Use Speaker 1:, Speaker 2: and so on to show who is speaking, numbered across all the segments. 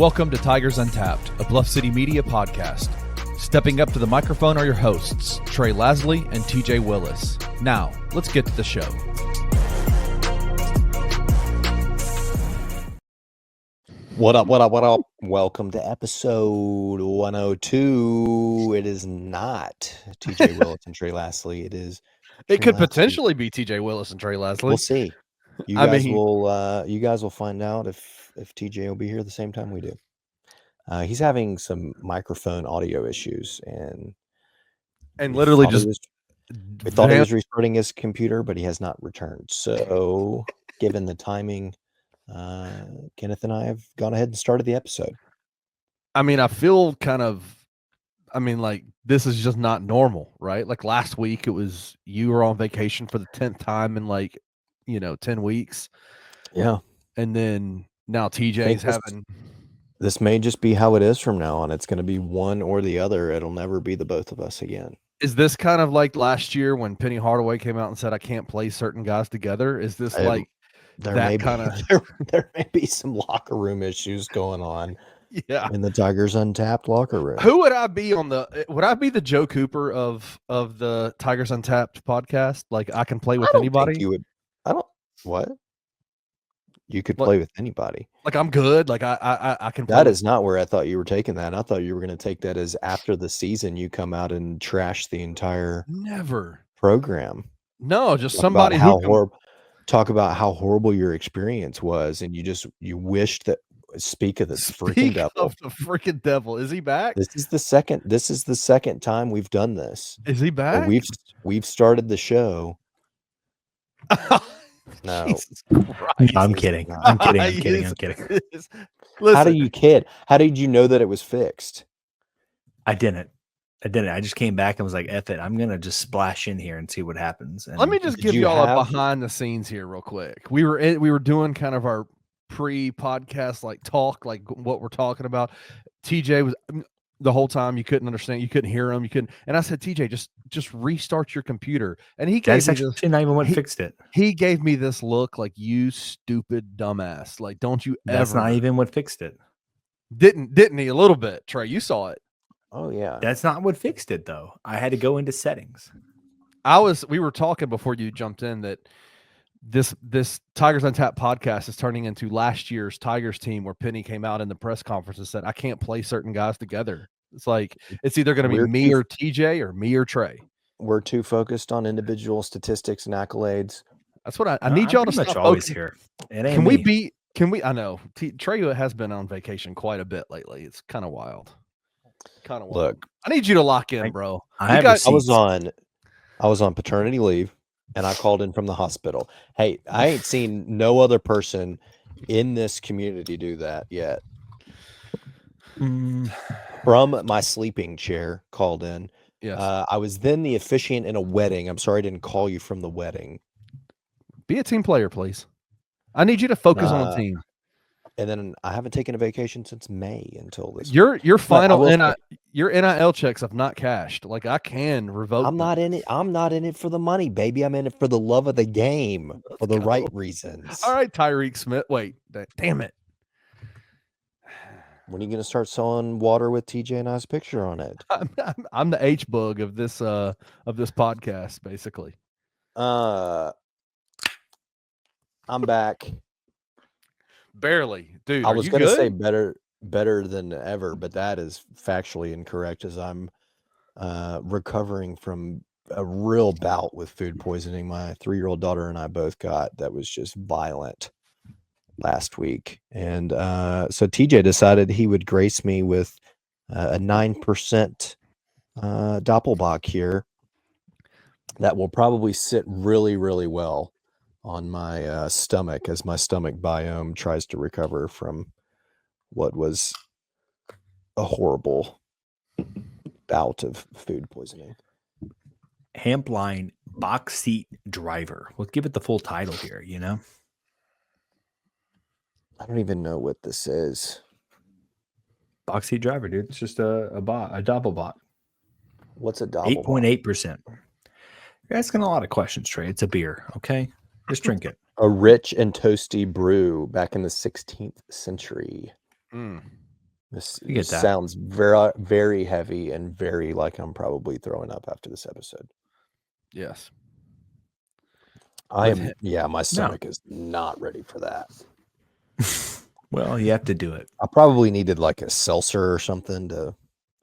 Speaker 1: Welcome to Tigers Untapped, a Bluff City media podcast. Stepping up to the microphone are your hosts, Trey Lasley and TJ Willis. Now, let's get to the show.
Speaker 2: What up, what up, what up? Welcome to episode 102. It is not TJ Willis and Trey Lasley. It is
Speaker 1: It
Speaker 2: Trey
Speaker 1: could
Speaker 2: Lasley.
Speaker 1: potentially be TJ Willis and Trey Lasley.
Speaker 2: We'll see. You guys will find out if TJ will be here the same time we do. He's having some microphone audio issues, and
Speaker 1: literally
Speaker 2: we thought he was restarting his computer, but he has not returned. So, given the timing, Kenneth and I have gone ahead and started the episode.
Speaker 1: I mean, I feel like this is just not normal, right? Like last week, it was you were on vacation for the 10th time in 10 weeks.
Speaker 2: Yeah.
Speaker 1: And then now TJ's having.
Speaker 2: This may just be how it is from now on. It's going to be one or the other. It'll never be the both of us again.
Speaker 1: Is this kind of like last year when Penny Hardaway came out and said, I can't play certain guys together? Is this like
Speaker 2: there
Speaker 1: that
Speaker 2: may
Speaker 1: kind of
Speaker 2: there may be some locker room issues going on?
Speaker 1: Yeah,
Speaker 2: in the Tigers Untapped locker room.
Speaker 1: Who would I be would I be the Joe Cooper of the Tigers Untapped podcast? Like I can play with anybody?
Speaker 2: You could play with anybody.
Speaker 1: Like I'm good. Like I can play.
Speaker 2: That is not where I thought you were taking that. I thought you were going to take that as after the season you come out and trash the entire program.
Speaker 1: No, just somebody
Speaker 2: talk about how horrible your experience was, and you wished that. Speak of the freaking
Speaker 1: devil. Is he back?
Speaker 2: This is the second time we've done this.
Speaker 1: Is he back?
Speaker 2: We've started the show. No.
Speaker 3: Jesus Christ. I'm kidding. I'm kidding.
Speaker 2: Listen. How do you kid? How did you know that it was fixed?
Speaker 3: I didn't. I just came back and was like, F it. I'm going to just splash in here and see what happens. And
Speaker 1: let me just give y'all a behind the scenes here real quick. We were doing kind of our pre-podcast talk, like what we're talking about. TJ was the whole time you couldn't understand, you couldn't hear him, and I said, TJ, just restart your computer, and he gave me this,
Speaker 3: not even what fixed it.
Speaker 1: He gave me this look like, you stupid dumbass, like don't you ever.
Speaker 3: That's not even what fixed it.
Speaker 1: Didn't he? A little bit, Trey, you saw it.
Speaker 2: Oh yeah,
Speaker 3: that's not what fixed it though. I had to go into settings.
Speaker 1: We were talking before you jumped in that this Tigers Untapped podcast is turning into last year's Tigers team, where Penny came out in the press conference and said, I can't play certain guys together. It's like, it's either going to be me or TJ or me or Trey.
Speaker 2: We're too focused on individual statistics and accolades.
Speaker 1: That's what I need y'all to stop
Speaker 3: always here.
Speaker 1: I know Trey has been on vacation quite a bit lately. It's kind of wild.
Speaker 2: Look,
Speaker 1: I need you to lock in, bro.
Speaker 2: I was on paternity leave. And I called in from the hospital. Hey, I ain't seen no other person in this community do that yet. From my sleeping chair, called in.
Speaker 1: Yes.
Speaker 2: I was then the officiant in a wedding. I'm sorry I didn't call you from the wedding.
Speaker 1: Be a team player, please. I need you to focus on the team.
Speaker 2: And then I haven't taken a vacation since May until this.
Speaker 1: Your NIL checks have not cashed. Like I can revoke.
Speaker 2: I'm not in it for the money, baby. I'm in it for the love of the game, for the right reasons.
Speaker 1: All right, Tyreek Smith. Wait, damn it.
Speaker 2: When are you going to start selling water with TJ and I's picture on it?
Speaker 1: I'm the H bug of this podcast, basically.
Speaker 2: I'm back.
Speaker 1: Barely, dude.
Speaker 2: I was going to say better than ever, but that is factually incorrect, as I'm recovering from a real bout with food poisoning. My 3-year-old daughter and I both got that was just violent last week, and so TJ decided he would grace me with a 9% Doppelbock here that will probably sit really, really well on my stomach as my stomach biome tries to recover from what was a horrible bout of food poisoning.
Speaker 3: Hampline Bock seat driver. We'll give it the full title here,
Speaker 2: I don't even know what this is.
Speaker 3: Bock seat driver, dude. It's just a Doppelbock.
Speaker 2: What's a Doppelbock?
Speaker 3: 8.8%. You're asking a lot of questions, Trey. It's a beer, okay? Just drink it.
Speaker 2: A rich and toasty brew back in the 16th century. This
Speaker 3: I get that.
Speaker 2: sounds very, very heavy and very like I'm probably throwing up after this episode.
Speaker 1: Yes.
Speaker 2: My stomach is not ready for that.
Speaker 3: Well, you have to do it.
Speaker 2: I probably needed like a seltzer or something a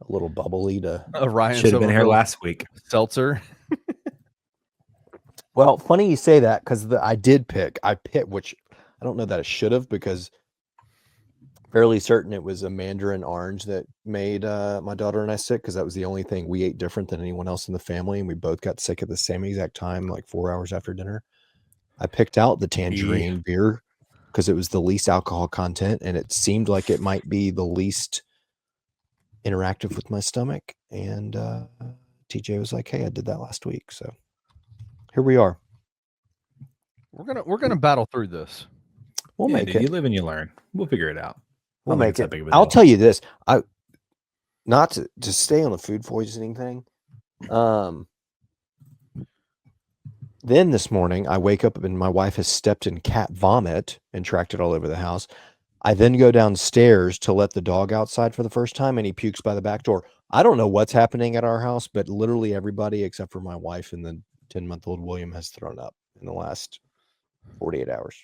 Speaker 2: little bubbly to.
Speaker 1: Ryan
Speaker 3: Should have been here
Speaker 1: Somerville
Speaker 3: last week.
Speaker 1: seltzer.
Speaker 2: Well, funny you say that because I picked, which I don't know that I should have because fairly certain it was a mandarin orange that made my daughter and I sick because that was the only thing we ate different than anyone else in the family, and we both got sick at the same exact time, like 4 hours after dinner. I picked out the tangerine beer because it was the least alcohol content, and it seemed like it might be the least interactive with my stomach. And TJ was like, "Hey, I did that last week," so here we are.
Speaker 1: We're gonna battle through this.
Speaker 2: We'll make it.
Speaker 3: You live and you learn. We'll figure it out.
Speaker 2: We'll make it. I'll tell you this. Not to stay on the food poisoning thing. Then this morning, I wake up and my wife has stepped in cat vomit and tracked it all over the house. I then go downstairs to let the dog outside for the first time, and he pukes by the back door. I don't know what's happening at our house, but literally everybody except for my wife and the 10-month-old William has thrown up in the last 48 hours.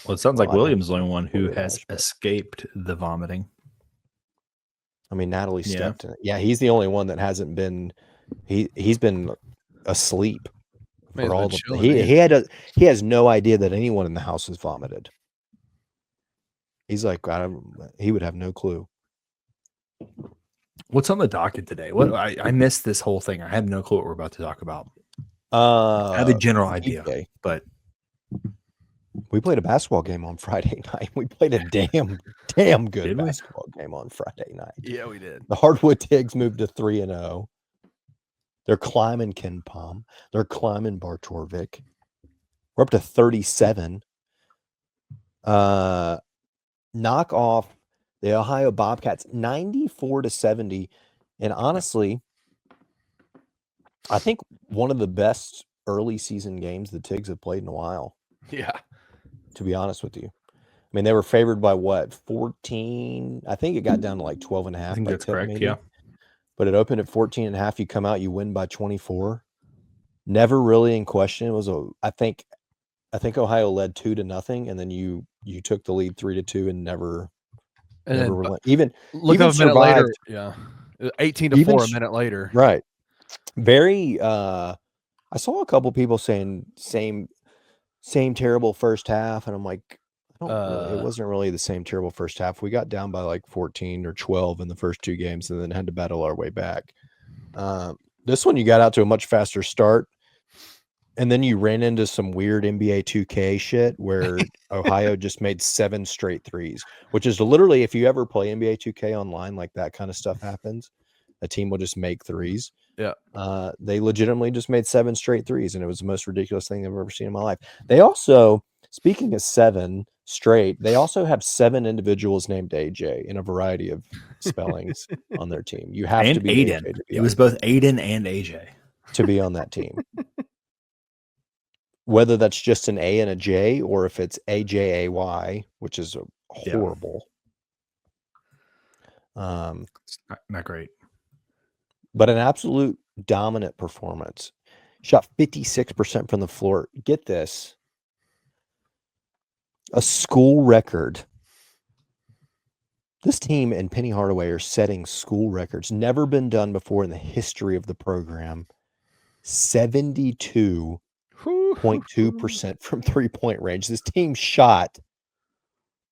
Speaker 3: Well, it sounds like William's the only one who has escaped the vomiting.
Speaker 2: I mean, Natalie stepped in it. Yeah, he's the only one that hasn't been. He's been asleep. For all he has no idea that anyone in the house has vomited. He's like, he would have no clue.
Speaker 3: What's on the docket today? What I missed this whole thing. I have no clue what we're about to talk about. I have a general idea, but
Speaker 2: we played a basketball game on Friday night. We played a damn good basketball game on Friday night.
Speaker 1: Yeah, we did.
Speaker 2: The Hardwood Tigs moved to 3-0. They're climbing Ken Palm. They're climbing Bartorvik. We're up to 37. Knock off the Ohio Bobcats 94-70. And honestly, I think one of the best early season games the Tigs have played in a while.
Speaker 1: Yeah.
Speaker 2: To be honest with you. I mean, they were favored by what? 14? I think it got down to like 12 and a half.
Speaker 3: I think that's correct, maybe. Yeah.
Speaker 2: But it opened at 14 and a half. You come out, you win by 24. Never really in question. It was I think Ohio led 2-0, and then you took the lead 3-2 and never even
Speaker 1: look up a minute later. Yeah. 18-4 a minute later.
Speaker 2: Right. Very I saw a couple people saying same terrible first half, and I'm like, it wasn't really the same terrible first half. We got down by like 14 or 12 in the first two games and then had to battle our way back. This one, you got out to a much faster start, and then you ran into some weird NBA 2K shit where Ohio just made 7 straight threes, which is literally, if you ever play NBA 2K online, like that kind of stuff happens. A team will just make threes.
Speaker 1: Yeah.
Speaker 2: They legitimately just made 7 straight threes, and it was the most ridiculous thing I've ever seen in my life. They also, speaking of 7 straight, they also have 7 individuals named AJ in a variety of spellings on their team. You have to be
Speaker 3: Aiden.
Speaker 2: AJ to be
Speaker 3: it was both Aiden and AJ
Speaker 2: to be on that team. Whether that's just an A and a J, or if it's AJAY, which is horrible.
Speaker 3: It's not great.
Speaker 2: But an absolute dominant performance. Shot 56% from the floor. Get this. A school record. This team and Penny Hardaway are setting school records. Never been done before in the history of the program. 72.2% from three-point range. This team shot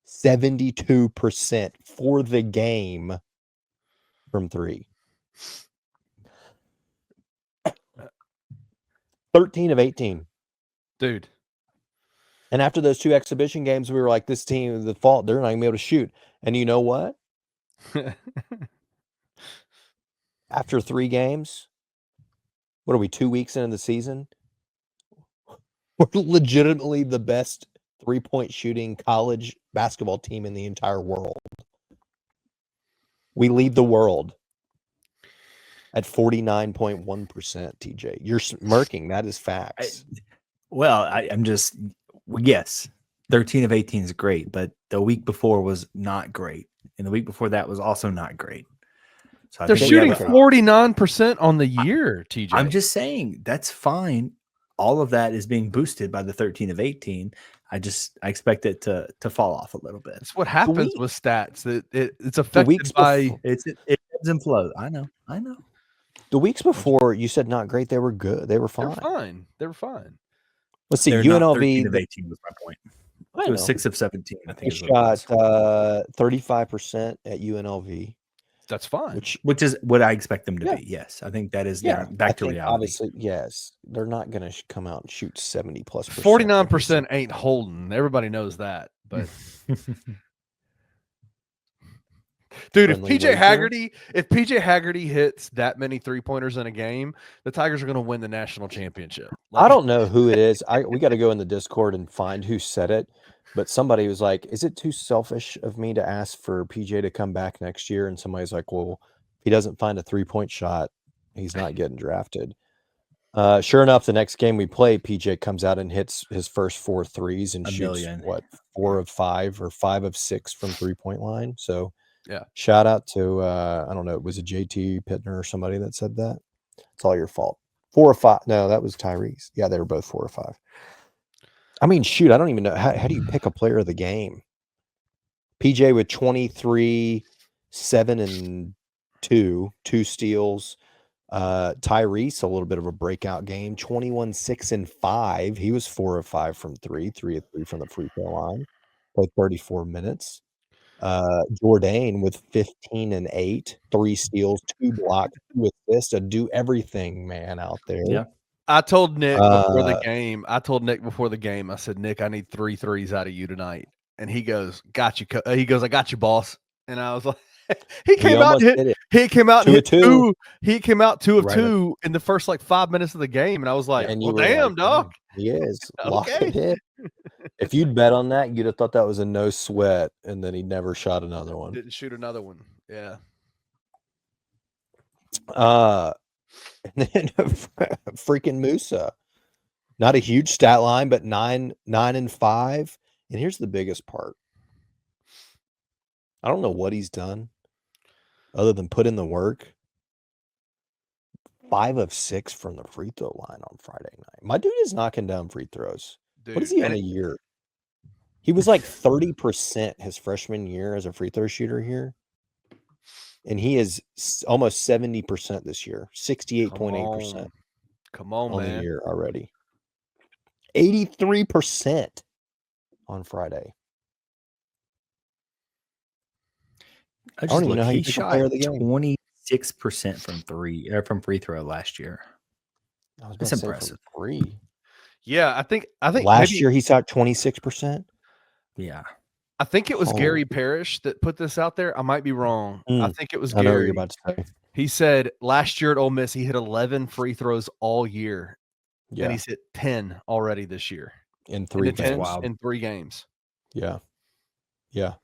Speaker 2: 72% for the game from 3. 13 of 18.
Speaker 1: Dude.
Speaker 2: And after those 2 exhibition games, we were like, this team, the fault, they're not going to be able to shoot. And you know what? After 3 games, what are we, 2 weeks into the season? We're legitimately the best 3-point shooting college basketball team in the entire world. We lead the world at 49.1%, TJ. You're smirking. That is facts.
Speaker 3: I'm just, yes, 13 of 18 is great, but the week before was not great. and the week before that was also not great. So
Speaker 1: they're shooting 49% on the year, TJ.
Speaker 3: I'm just saying that's fine. All of that is being boosted by the 13 of 18. I expect it to fall off a little bit.
Speaker 1: That's what happens with stats. It's affected by
Speaker 3: it ebbs and flows. I know.
Speaker 2: The weeks before you said not great, they were good. They were fine.
Speaker 1: They were fine.
Speaker 2: Let's see.
Speaker 3: They're
Speaker 2: UNLV
Speaker 3: 13 of 18 was my point. It was 6 of 17. I think
Speaker 2: they shot 35% at UNLV.
Speaker 1: That's fine.
Speaker 3: Which is what I expect them to be. Yes, I think that is back to reality.
Speaker 2: Obviously, yes, they're not going to come out and shoot 70+%.
Speaker 1: 49% ain't holding. Everybody knows that. But dude, if PJ Haggerty hits that many 3-pointers in a game, the Tigers are going to win the national championship.
Speaker 2: I don't know who it is. We got to go in the Discord and find who said it. But somebody was like, is it too selfish of me to ask for PJ to come back next year? And somebody's like, well, if he doesn't find a 3-point shot, he's not getting drafted. Sure enough, the next game we play, PJ comes out and hits his first 4 threes and shoots 4 of 5 or 5 of 6 from 3-point line. So
Speaker 1: yeah, shout
Speaker 2: out to I don't know, was it JT Pittner or somebody that said that? It's all your fault. 4 or 5. No, that was Tyrese. Yeah, they were both 4 or 5. I mean, shoot, I don't even know. How do you pick a player of the game? PJ with 23, 7 and 2 steals. Tyrese, a little bit of a breakout game, 21, 6 and 5. He was 4 of 5 from 3, 3 of 3 from the free throw line. Played 34 minutes. Jourdain with 15 and 8, 3 steals, 2 blocks, 2 assists, a do everything man out there.
Speaker 3: Yeah.
Speaker 1: I told Nick before the game. I said, Nick, I need 3 threes out of you tonight. And he goes, got you. He goes, I got you, boss. And I was like, he came out and hit 2. He came out 2 of 2 in the first 5 minutes of the game. And I was like, well, damn, dog.
Speaker 2: He is. Lock it in. If you'd bet on that, you'd have thought that was a no sweat. And then he never shot another one.
Speaker 1: Didn't shoot another one. Yeah.
Speaker 2: And then freaking Musa, not a huge stat line, but 9 and 5. And here's the biggest part. I don't know what he's done other than put in the work. 5 of 6 from the free throw line on Friday night. My dude is knocking down free throws. Dude, what is he on a year? He was 30% his freshman year as a free throw shooter here. And he is almost 70% this year, 68.8%.
Speaker 1: Come on, man.
Speaker 2: The year already. 83% on Friday.
Speaker 3: I don't even know how he shot 26% from free throw last year. That's impressive.
Speaker 1: Yeah, I think
Speaker 2: last year he shot 26%.
Speaker 3: Yeah.
Speaker 1: I think it was Gary Parrish that put this out there. I might be wrong. I think it was Gary.
Speaker 2: I know what you're about to say.
Speaker 1: He said last year at Ole Miss, he hit 11 free throws all year. Yeah. And he's hit 10 already this year.
Speaker 2: In 3 games.
Speaker 1: In 3 games.
Speaker 2: Yeah. Yeah.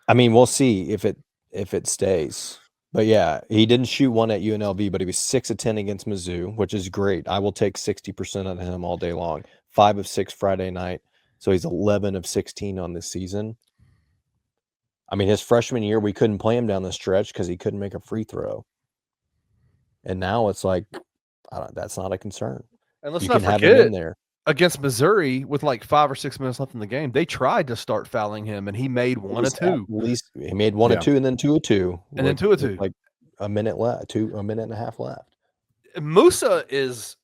Speaker 2: We'll see if it stays. But yeah, he didn't shoot 1 at UNLV, but he was 6 of 10 against Mizzou, which is great. I will take 60% of him all day long. 5 of 6 Friday night. So he's 11 of 16 on this season. I mean, his freshman year, we couldn't play him down the stretch because he couldn't make a free throw. And now it's that's not a concern.
Speaker 1: And let's not forget in there. Against Missouri, with 5 or 6 minutes left in the game, they tried to start fouling him, and he made 1 of 2.
Speaker 2: At least he made 1 of 2, and then 2 of 2,
Speaker 1: and then 2 of 2.
Speaker 2: A minute left, a minute and a half left.
Speaker 1: Musa is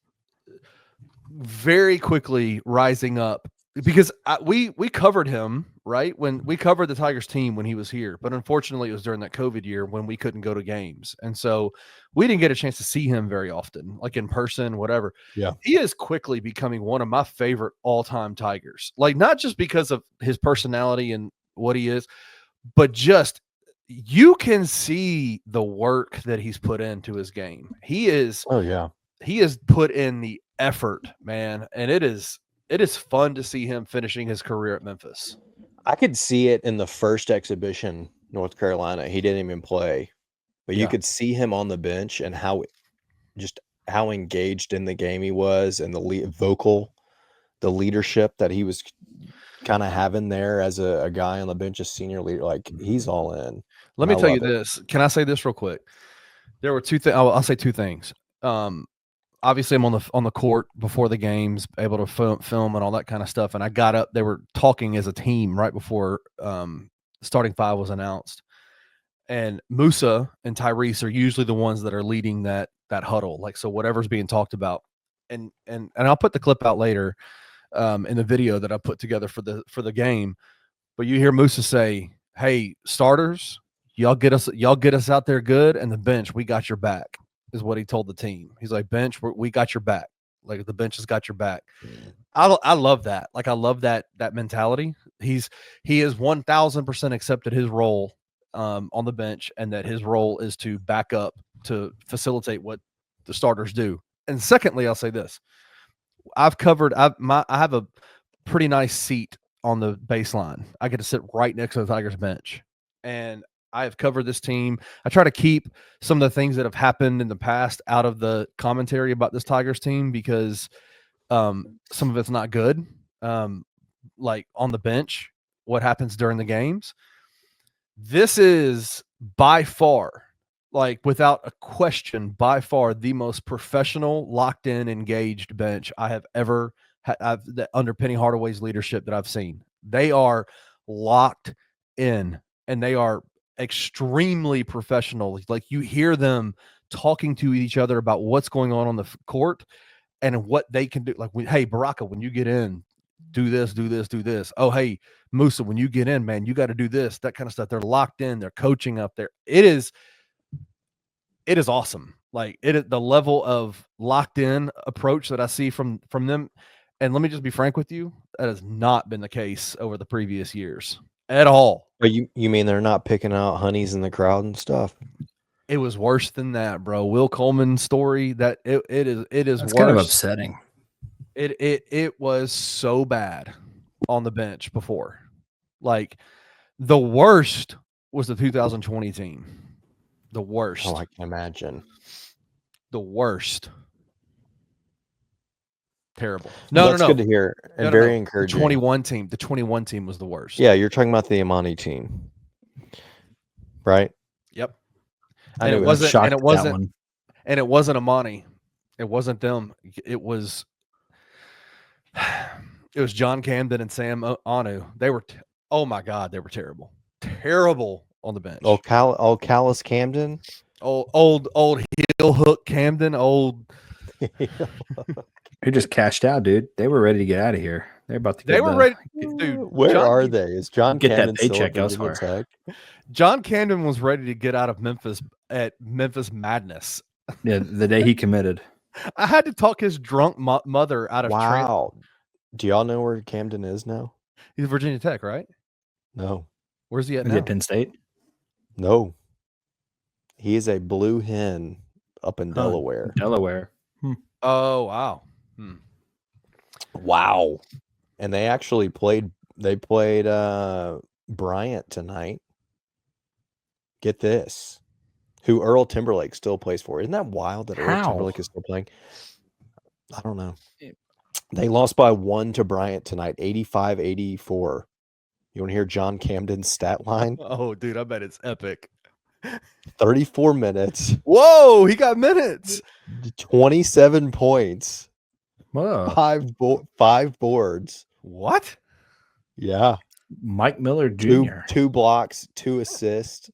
Speaker 1: very quickly rising up. Because we covered him, right? When we covered the Tigers team when he was here. But unfortunately, it was during that COVID year when we couldn't go to games. And so we didn't get a chance to see him very often, in person, whatever.
Speaker 2: Yeah.
Speaker 1: He is quickly becoming one of my favorite all-time Tigers. Not just because of his personality and what he is, but just you can see the work that he's put into his game. He is he has put in the effort, man. And it is fun to see him finishing his career at Memphis.
Speaker 2: I could see it in the first exhibition, North Carolina. He didn't even play, but you could see him on the bench and how engaged in the game he was, and the leadership that he was kind of having there as a guy on the bench, a senior leader, like he's all in.
Speaker 1: Let me tell you this. Can I say this real quick? There were two things. I'll say two things. Obviously, I'm on the court before the games, able to film and all that kind of stuff. And I got up. They were talking as a team right before starting five was announced. And Musa and Tyrese are usually the ones that are leading that huddle. Like, so whatever's being talked about, and I'll put the clip out later in the video that I put together for the game. But you hear Musa say, "Hey, starters, y'all get us out there good, and the bench, we got your back," is what he told the team. He's like, "Bench, we got your back. Like the bench has got your back." I love that. Like I love that mentality. He has 1000% accepted his role on the bench, and that his role is to back up, to facilitate what the starters do. And secondly, I'll say this: I have a pretty nice seat on the baseline. I get to sit right next to the Tigers bench, and I have covered this team. I try to keep some of the things that have happened in the past out of the commentary about this Tigers team because some of it's not good. Like on the bench, what happens during the games. This is by far, like without a question, by far the most professional, locked in, engaged bench I have ever under Penny Hardaway's leadership that I've seen. They are locked in and they are extremely professional. Like you hear them talking to each other about what's going on the court and what they can do. Like, hey, Baraka, when you get in, do this, do this, do this. Oh, hey, Musa, when you get in, man, you got to do this, that kind of stuff. They're locked in. They're coaching up there. It is awesome. Like it is the level of locked in approach that I see from them. And let me just be frank with you, that has not been the case over the previous years at all.
Speaker 2: But you mean they're not picking out honeys in the crowd and stuff?
Speaker 1: It was worse than that, bro. Will Coleman's story, that it is
Speaker 3: That's
Speaker 1: worse.
Speaker 3: kind of upsetting.
Speaker 1: It was so bad on the bench before. Like the worst was the 2020 team. The worst.
Speaker 2: Oh, I can imagine.
Speaker 1: The worst. Terrible.
Speaker 2: That's good to hear and very encouraging.
Speaker 1: The 21 team was the worst.
Speaker 2: Yeah, you're talking about the Imani team, right?
Speaker 1: Yep.
Speaker 3: And it wasn't
Speaker 1: Imani. It wasn't them. It was John Camden and Sam Anu. They were oh my God, they were terrible. Terrible on the bench.
Speaker 2: Callus Camden.
Speaker 1: Old heel hook Camden, old.
Speaker 3: He just cashed out, dude. They were ready to get out of here. They're about to.
Speaker 1: They were ready, dude.
Speaker 2: Where are they? Is John
Speaker 3: get
Speaker 2: Camden
Speaker 3: that paycheck elsewhere?
Speaker 1: John Camden was ready to get out of Memphis at Memphis Madness.
Speaker 3: Yeah, the day he committed.
Speaker 1: I had to talk his drunk mother out of.
Speaker 2: Wow. Do y'all know where Camden is now?
Speaker 1: He's at Virginia Tech, right?
Speaker 2: No.
Speaker 1: Where's he at
Speaker 3: now?
Speaker 1: Is
Speaker 3: he at Penn State?
Speaker 2: No. He is a blue hen up in Delaware.
Speaker 3: Delaware.
Speaker 1: Oh, wow.
Speaker 2: Wow. And they actually played Bryant tonight. Get this. Who Earl Timberlake still plays for. Isn't that wild that Earl Timberlake is still playing? I don't know. They lost by 1 to Bryant tonight, 85-84. You want to hear John Camden's stat line?
Speaker 1: Oh, dude, I bet it's epic.
Speaker 2: 34 minutes.
Speaker 1: Whoa, he got minutes.
Speaker 2: 27 points.
Speaker 3: Whoa.
Speaker 2: 5 boards.
Speaker 1: What?
Speaker 2: Yeah.
Speaker 3: Mike Miller Jr.
Speaker 2: 2 blocks, 2 assists.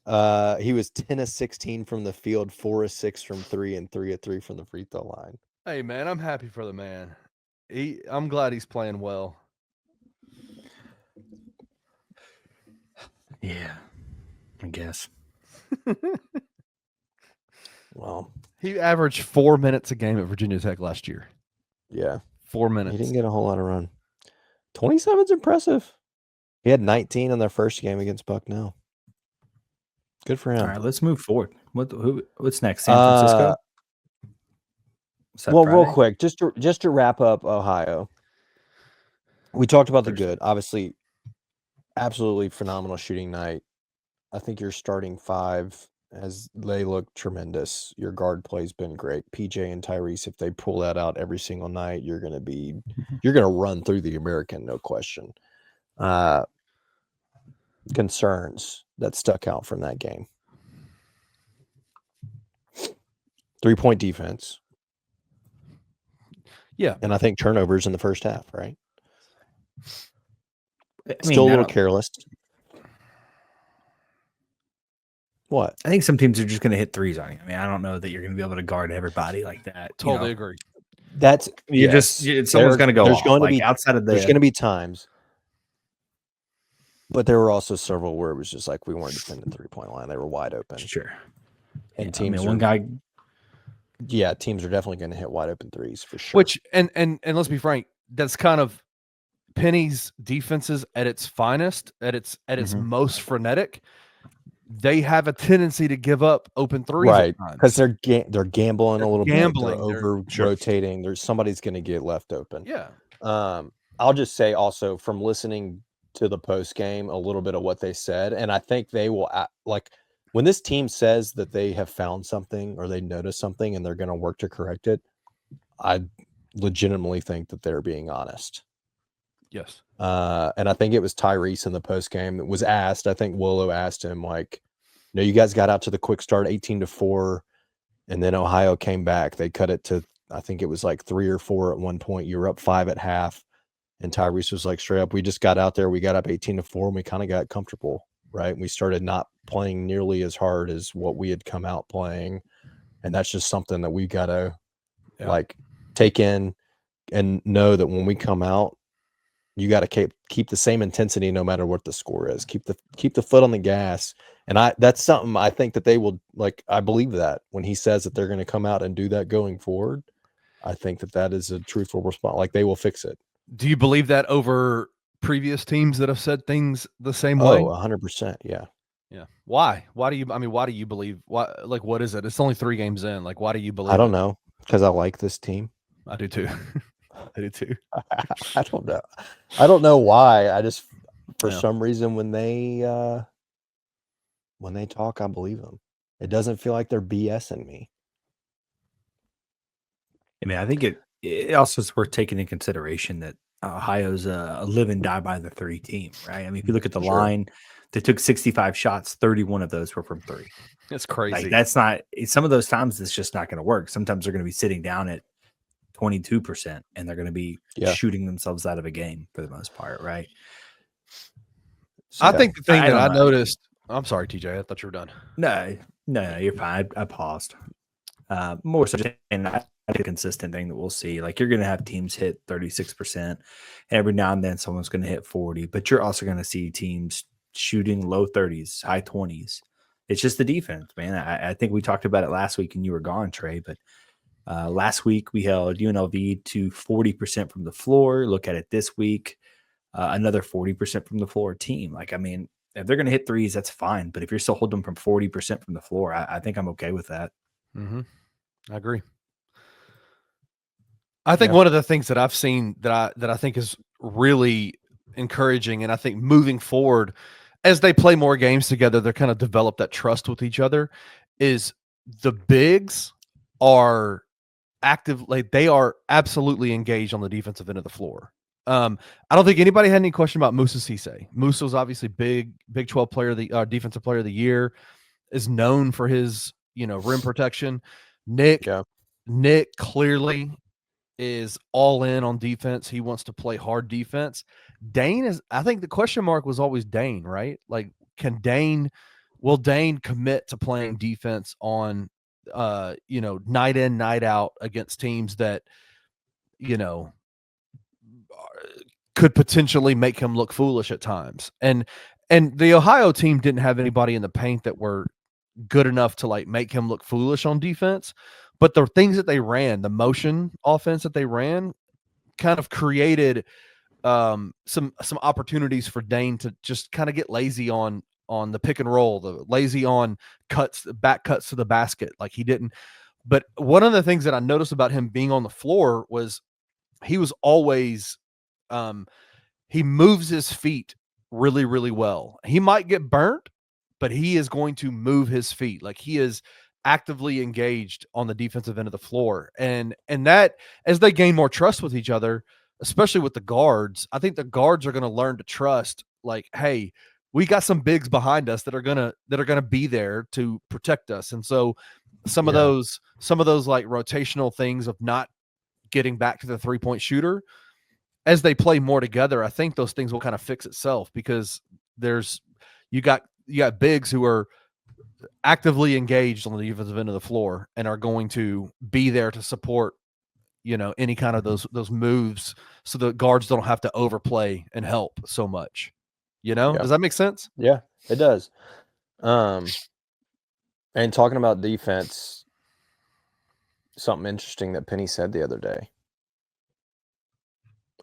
Speaker 2: He was 10 of 16 from the field, 4 of 6 from 3, and 3 of 3 from the free throw line.
Speaker 1: Hey, man, I'm happy for the man. I'm glad he's playing well.
Speaker 3: Yeah, I guess.
Speaker 2: Well,
Speaker 1: he averaged 4 minutes a game at Virginia Tech last year.
Speaker 2: Yeah.
Speaker 1: 4 minutes.
Speaker 2: He didn't get a whole lot of run. 27's impressive. He had 19 in their first game against Bucknell. Good for him.
Speaker 3: All right, let's move forward. What's next? San Francisco?
Speaker 2: Well, Friday? Real quick, just to wrap up Ohio. We talked about the good. Obviously, absolutely phenomenal shooting night. I think your starting 5 as they look tremendous. Your guard play's been great. PJ and Tyrese, if they pull that out every single night, you're going to run through the American, no question. Concerns that stuck out from that game. 3-point defense.
Speaker 1: Yeah.
Speaker 2: And I think turnovers in the first half, right? Still a little careless. What?
Speaker 3: I think some teams are just going to hit threes on you. I mean, I don't know that you're going to be able to guard everybody like that.
Speaker 1: Totally agree.
Speaker 2: That's
Speaker 3: someone's going to go.
Speaker 2: There's going to be
Speaker 3: outside of
Speaker 2: there's going to be times, but there were also several where it was just like we weren't defending the 3-point line; they were wide open.
Speaker 3: Sure.
Speaker 2: And teams, teams are definitely going to hit wide open threes for sure.
Speaker 1: Which and let's be frank, that's kind of Penny's defenses at its finest, at its most frenetic. They have a tendency to give up open threes,
Speaker 2: right? Because they're gambling a little bit, they're over rotating. There's somebody's going to get left open.
Speaker 1: Yeah.
Speaker 2: I'll just say also from listening to the post game a little bit of what they said, and I think they will like when this team says that they have found something or they noticed something and they're going to work to correct it. I legitimately think that they're being honest.
Speaker 1: Yes.
Speaker 2: And I think it was Tyrese in the post game that was asked. I think Willow asked him, like, you guys got out to the quick start 18-4, and then Ohio came back. They cut it to, I think it was like 3 or 4 at one point. You were up 5 at half. And Tyrese was like, straight up, we just got out there. We got up 18-4, and we kind of got comfortable, right? We started not playing nearly as hard as what we had come out playing. And that's just something that we got to like take in and know that when we come out, you got to keep the same intensity no matter what the score is. Keep the foot on the gas. And that's something I think that they will, like, I believe that when he says that they're going to come out and do that going forward, I think that is a truthful response. Like, they will fix it.
Speaker 1: Do you believe that over previous teams that have said things the same way?
Speaker 2: 100%. Yeah.
Speaker 1: Yeah. Why? Why do you believe? Why? Like, what is it? It's only 3 games in. Like, why do you believe?
Speaker 2: I don't know, because I like this team.
Speaker 1: I do too. I do too.
Speaker 2: I don't know. I don't know why. I just, for some reason, when they talk, I believe them. It doesn't feel like they're BSing me.
Speaker 3: I mean, I think it also is worth taking into consideration that Ohio's a live and die by the 3 team, right? I mean, if you look at the line, they took 65 shots, 31 of those were from 3.
Speaker 1: It's crazy.
Speaker 3: Like, that's not, some of those times it's just not going to work. Sometimes they're going to be sitting down at 22% and they're going to be shooting themselves out of a game for the most part, right?
Speaker 1: So, I think the thing that I noticed, I'm sorry, TJ, I thought you were done.
Speaker 3: No, you're fine. I paused. More so just a consistent thing that we'll see. Like, you're going to have teams hit 36%. Every now and then someone's going to hit 40, but you're also going to see teams shooting low 30s, high 20s. It's just the defense, man. I think we talked about it last week and you were gone, Trey, but last week we held UNLV to 40% from the floor. Look at it this week, another 40% from the floor team. Like, I mean, if they're going to hit threes, that's fine. But if you're still holding them from 40% from the floor, I think I'm okay with that.
Speaker 1: Mm-hmm. I agree. I think one of the things that I've seen that I think is really encouraging, and I think moving forward, as they play more games together, they're kind of develop that trust with each other, is the bigs are active. Like, they are absolutely engaged on the defensive end of the floor. I don't think anybody had any question about Musa Cisse. Musa was obviously Big 12 player, the defensive player of the year, is known for his, rim protection. Nick clearly is all in on defense. He wants to play hard defense. Dane I think the question mark was always Dane, right? Like, will Dane commit to playing defense on, night in, night out against teams that, could potentially make him look foolish at times. And the Ohio team didn't have anybody in the paint that were good enough to like make him look foolish on defense. But the things that they ran, the motion offense that they ran, kind of created some opportunities for Dane to just kind of get lazy on the pick and roll, the lazy on back cuts to the basket. Like, he didn't. But one of the things that I noticed about him being on the floor was he was always he moves his feet really, really well. He might get burnt, but he is going to move his feet. Like he is actively engaged on the defensive end of the floor. And that, as they gain more trust with each other, especially with the guards, I think the guards are going to learn to trust, like, hey, we got some bigs behind us that are gonna be there to protect us. And so some of those like rotational things of not getting back to the 3-point shooter, as they play more together, I think those things will kind of fix itself, because you got bigs who are actively engaged on the defensive end of the floor and are going to be there to support, any kind of those moves, so the guards don't have to overplay and help so much. Does that make sense?
Speaker 2: Yeah, it does. And talking about defense, something interesting that Penny said the other day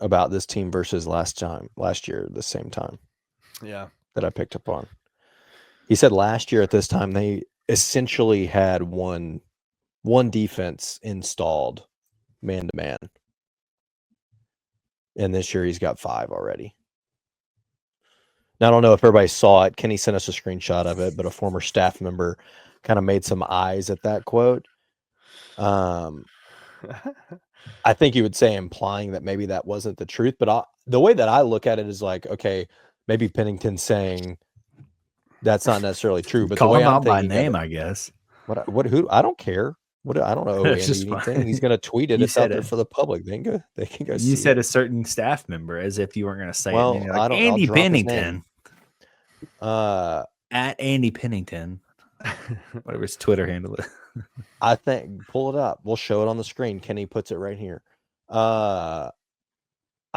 Speaker 2: about this team versus last year at the same time.
Speaker 1: Yeah.
Speaker 2: That I picked up on. He said last year at this time they essentially had one defense installed man to man. And this year he's got 5 already. Now, I don't know if everybody saw it. Kenny sent us a screenshot of it, but a former staff member kind of made some eyes at that quote. I think you would say implying that maybe that wasn't the truth, but the way that I look at it is like, okay, maybe Pennington's saying that's not necessarily true, but
Speaker 3: Call
Speaker 2: the way
Speaker 3: him
Speaker 2: I'm
Speaker 3: out by
Speaker 2: thinking
Speaker 3: name,
Speaker 2: of it,
Speaker 3: I guess.
Speaker 2: who I don't care. I don't know
Speaker 3: It's
Speaker 2: Andy
Speaker 3: just
Speaker 2: anything.
Speaker 3: fine.
Speaker 2: He's going to tweet it.
Speaker 3: You
Speaker 2: It's out
Speaker 3: said
Speaker 2: there
Speaker 3: it.
Speaker 2: for the public. They can go
Speaker 3: You
Speaker 2: see
Speaker 3: said
Speaker 2: it.
Speaker 3: a certain staff member as if you weren't going to say
Speaker 2: Well,
Speaker 3: it. You're
Speaker 2: I
Speaker 3: like,
Speaker 2: don't. I'll
Speaker 3: Andy
Speaker 2: drop his
Speaker 3: Pennington.
Speaker 2: name.
Speaker 3: At Andy Pennington. Whatever his Twitter handle is.
Speaker 2: I think pull it up. We'll show it on the screen. Kenny puts it right here. I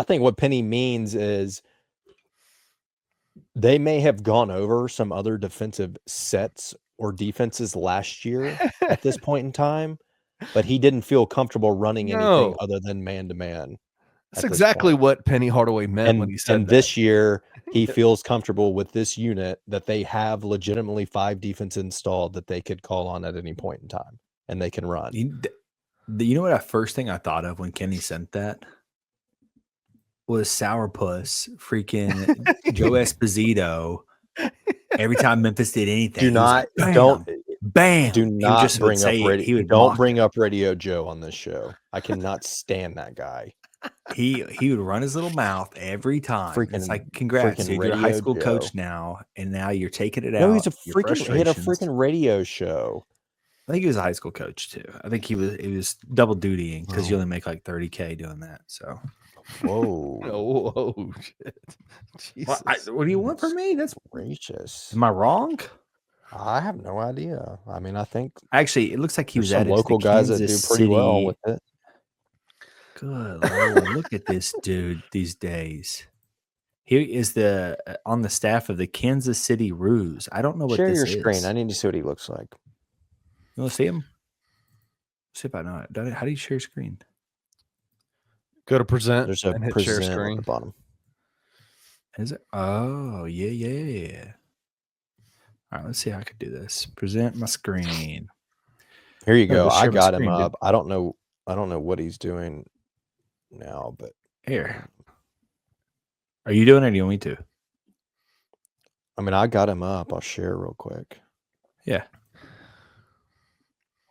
Speaker 2: think what Penny means is they may have gone over some other defensive sets or defenses last year at this point in time, but he didn't feel comfortable running anything other than man-to-man.
Speaker 1: That's exactly what Penny Hardaway meant when he said
Speaker 2: and
Speaker 1: that.
Speaker 2: this year, he feels comfortable with this unit that they have legitimately 5 defense installed that they could call on at any point in time, and they can run.
Speaker 3: You know what? First thing I thought of when Kenny sent that was Sourpuss, freaking Joe Esposito. Every time Memphis did anything,
Speaker 2: Do not
Speaker 3: bam.
Speaker 2: Do not bring up radio. Don't bring
Speaker 3: up
Speaker 2: up Radio Joe on this show. I cannot stand that guy.
Speaker 3: He would run his little mouth every time. It's like, congrats, dude, you're a high school coach now, and now you're taking it out.
Speaker 2: No, he had a freaking radio show.
Speaker 3: I think he was a high school coach too. I think he was double dutying because you only make like $30K doing that. So,
Speaker 2: whoa,
Speaker 1: shit!
Speaker 3: Jesus. What do you want from me? That's
Speaker 2: gracious.
Speaker 3: Am I wrong?
Speaker 2: I have no idea. I mean, I think
Speaker 3: actually it looks like he was
Speaker 2: some local guys that do pretty well with it.
Speaker 3: Good Lord, look at this dude these days. He is on the staff of the Kansas City Roos. I don't know what this is.
Speaker 2: Share your screen. I need to see what he looks like.
Speaker 3: You want to see him? See if I know it. How do you share your screen?
Speaker 1: Go to present.
Speaker 2: There's a
Speaker 1: and hit
Speaker 2: present
Speaker 1: share screen
Speaker 2: at the bottom.
Speaker 3: Is it? Oh, yeah. All right, let's see how I can do this. Present my screen.
Speaker 2: Here you go. I got him up. I don't know what he's doing now, but
Speaker 3: here. Are you doing it or do you want me to?
Speaker 2: I mean, I got him up. I'll share real quick.
Speaker 3: Yeah.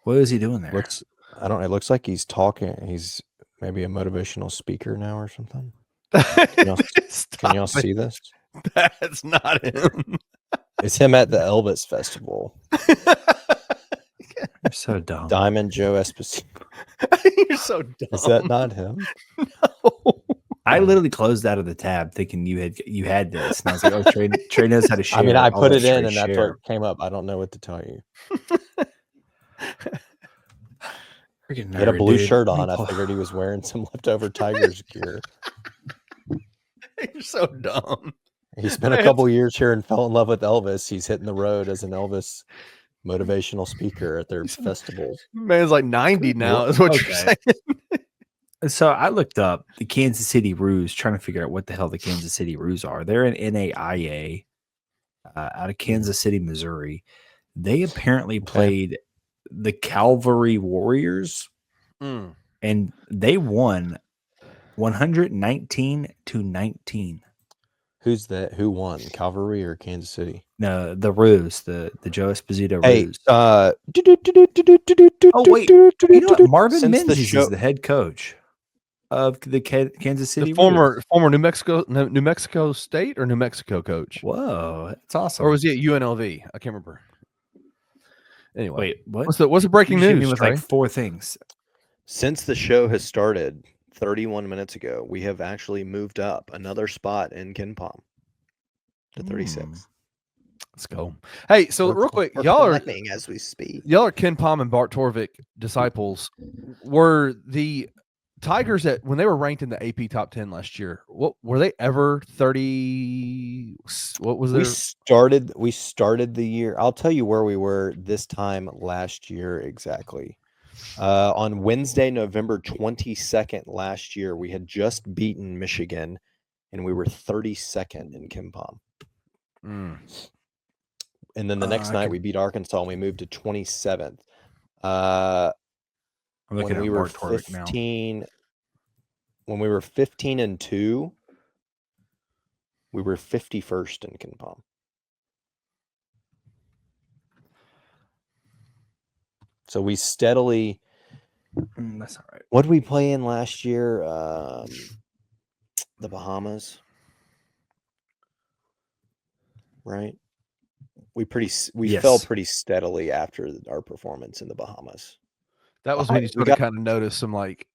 Speaker 3: What is he doing there?
Speaker 2: It looks like he's talking. He's maybe a motivational speaker now or something. Can y'all see this?
Speaker 1: That's not him.
Speaker 2: It's him at the Elvis Festival.
Speaker 3: You're so dumb.
Speaker 2: Diamond Joe Esposito.
Speaker 1: You're so dumb.
Speaker 2: Is that not him?
Speaker 3: No. I literally closed out of the tab thinking you had this. And I was like, oh, Trey knows how to share.
Speaker 2: I mean, I put it in and that's what came up. I don't know what to tell you. He had a blue shirt on. I figured he was wearing some leftover Tigers gear.
Speaker 1: You're so dumb.
Speaker 2: He spent a couple years here and fell in love with Elvis. He's hitting the road as an Elvis motivational speaker at their festivals.
Speaker 1: Man's like 90 now, is what you're saying.
Speaker 3: So I looked up the Kansas City Roos, trying to figure out what the hell the Kansas City Roos are. They're an NAIA out of Kansas City, Missouri. They apparently played the Calvary Warriors, and they won 119-19.
Speaker 2: Who's that? Who won? Calvary or Kansas City?
Speaker 3: No, the Ruse, the Joe Esposito
Speaker 2: Hey,
Speaker 3: Ruse.
Speaker 2: oh
Speaker 3: wait, you know what? Marvin
Speaker 2: Since the
Speaker 3: Menzies
Speaker 2: show-
Speaker 3: is the head coach of the Kansas City
Speaker 1: The former
Speaker 3: Ruse.
Speaker 1: New Mexico State or New Mexico coach,
Speaker 3: Whoa, that's awesome.
Speaker 1: or was he at UNLV? I can't remember. Anyway,
Speaker 3: Wait, what?
Speaker 1: what's the breaking
Speaker 3: You just hit me
Speaker 1: news?
Speaker 3: with
Speaker 1: Trey?
Speaker 3: like 4 things.
Speaker 2: Since the show has started 31 minutes ago, we have actually moved up another spot in KenPom to 36.
Speaker 1: Let's go. Hey, so real quick,
Speaker 2: we're
Speaker 1: y'all are
Speaker 2: climbing as we speak.
Speaker 1: Ken Pom and Bart Torvik disciples. Were the Tigers when they were ranked in the AP top 10 last year? What were they ever 30? What was
Speaker 2: We
Speaker 1: their
Speaker 2: started the year. I'll tell you where we were this time last year exactly. On Wednesday, November 22nd last year, we had just beaten Michigan, and we were 32nd in KenPom. And then the next night we beat Arkansas, and we moved to 27th.
Speaker 3: I'm looking
Speaker 2: when we
Speaker 3: at
Speaker 2: were
Speaker 3: Bart Torvik
Speaker 2: 15, when we were 15-2, we were 51st in KenPom. So we steadily.
Speaker 3: That's all right.
Speaker 2: What did we play in last year? The Bahamas, right? We fell pretty steadily after our performance in the Bahamas.
Speaker 1: That was when you sort of kind of noticed some like.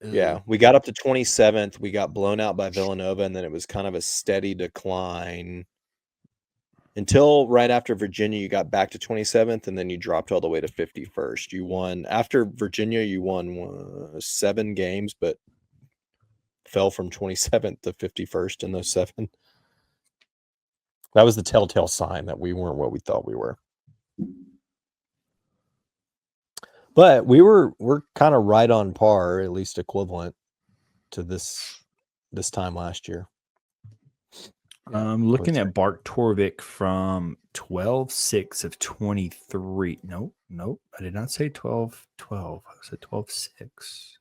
Speaker 2: Yeah, we got up to 27th. We got blown out by Villanova, and then it was kind of a steady decline until right after Virginia. You got back to 27th, and then you dropped all the way to 51st. You won after Virginia. You won 7 games, but fell from 27th to 51st in those 7. That was the telltale sign that we weren't what we thought we were. But we're kind of right on par, at least equivalent to this time last year.
Speaker 3: I'm looking at Bart Torvik from 12-6 of 23. Nope. I did not say 12-12. I said 12-6.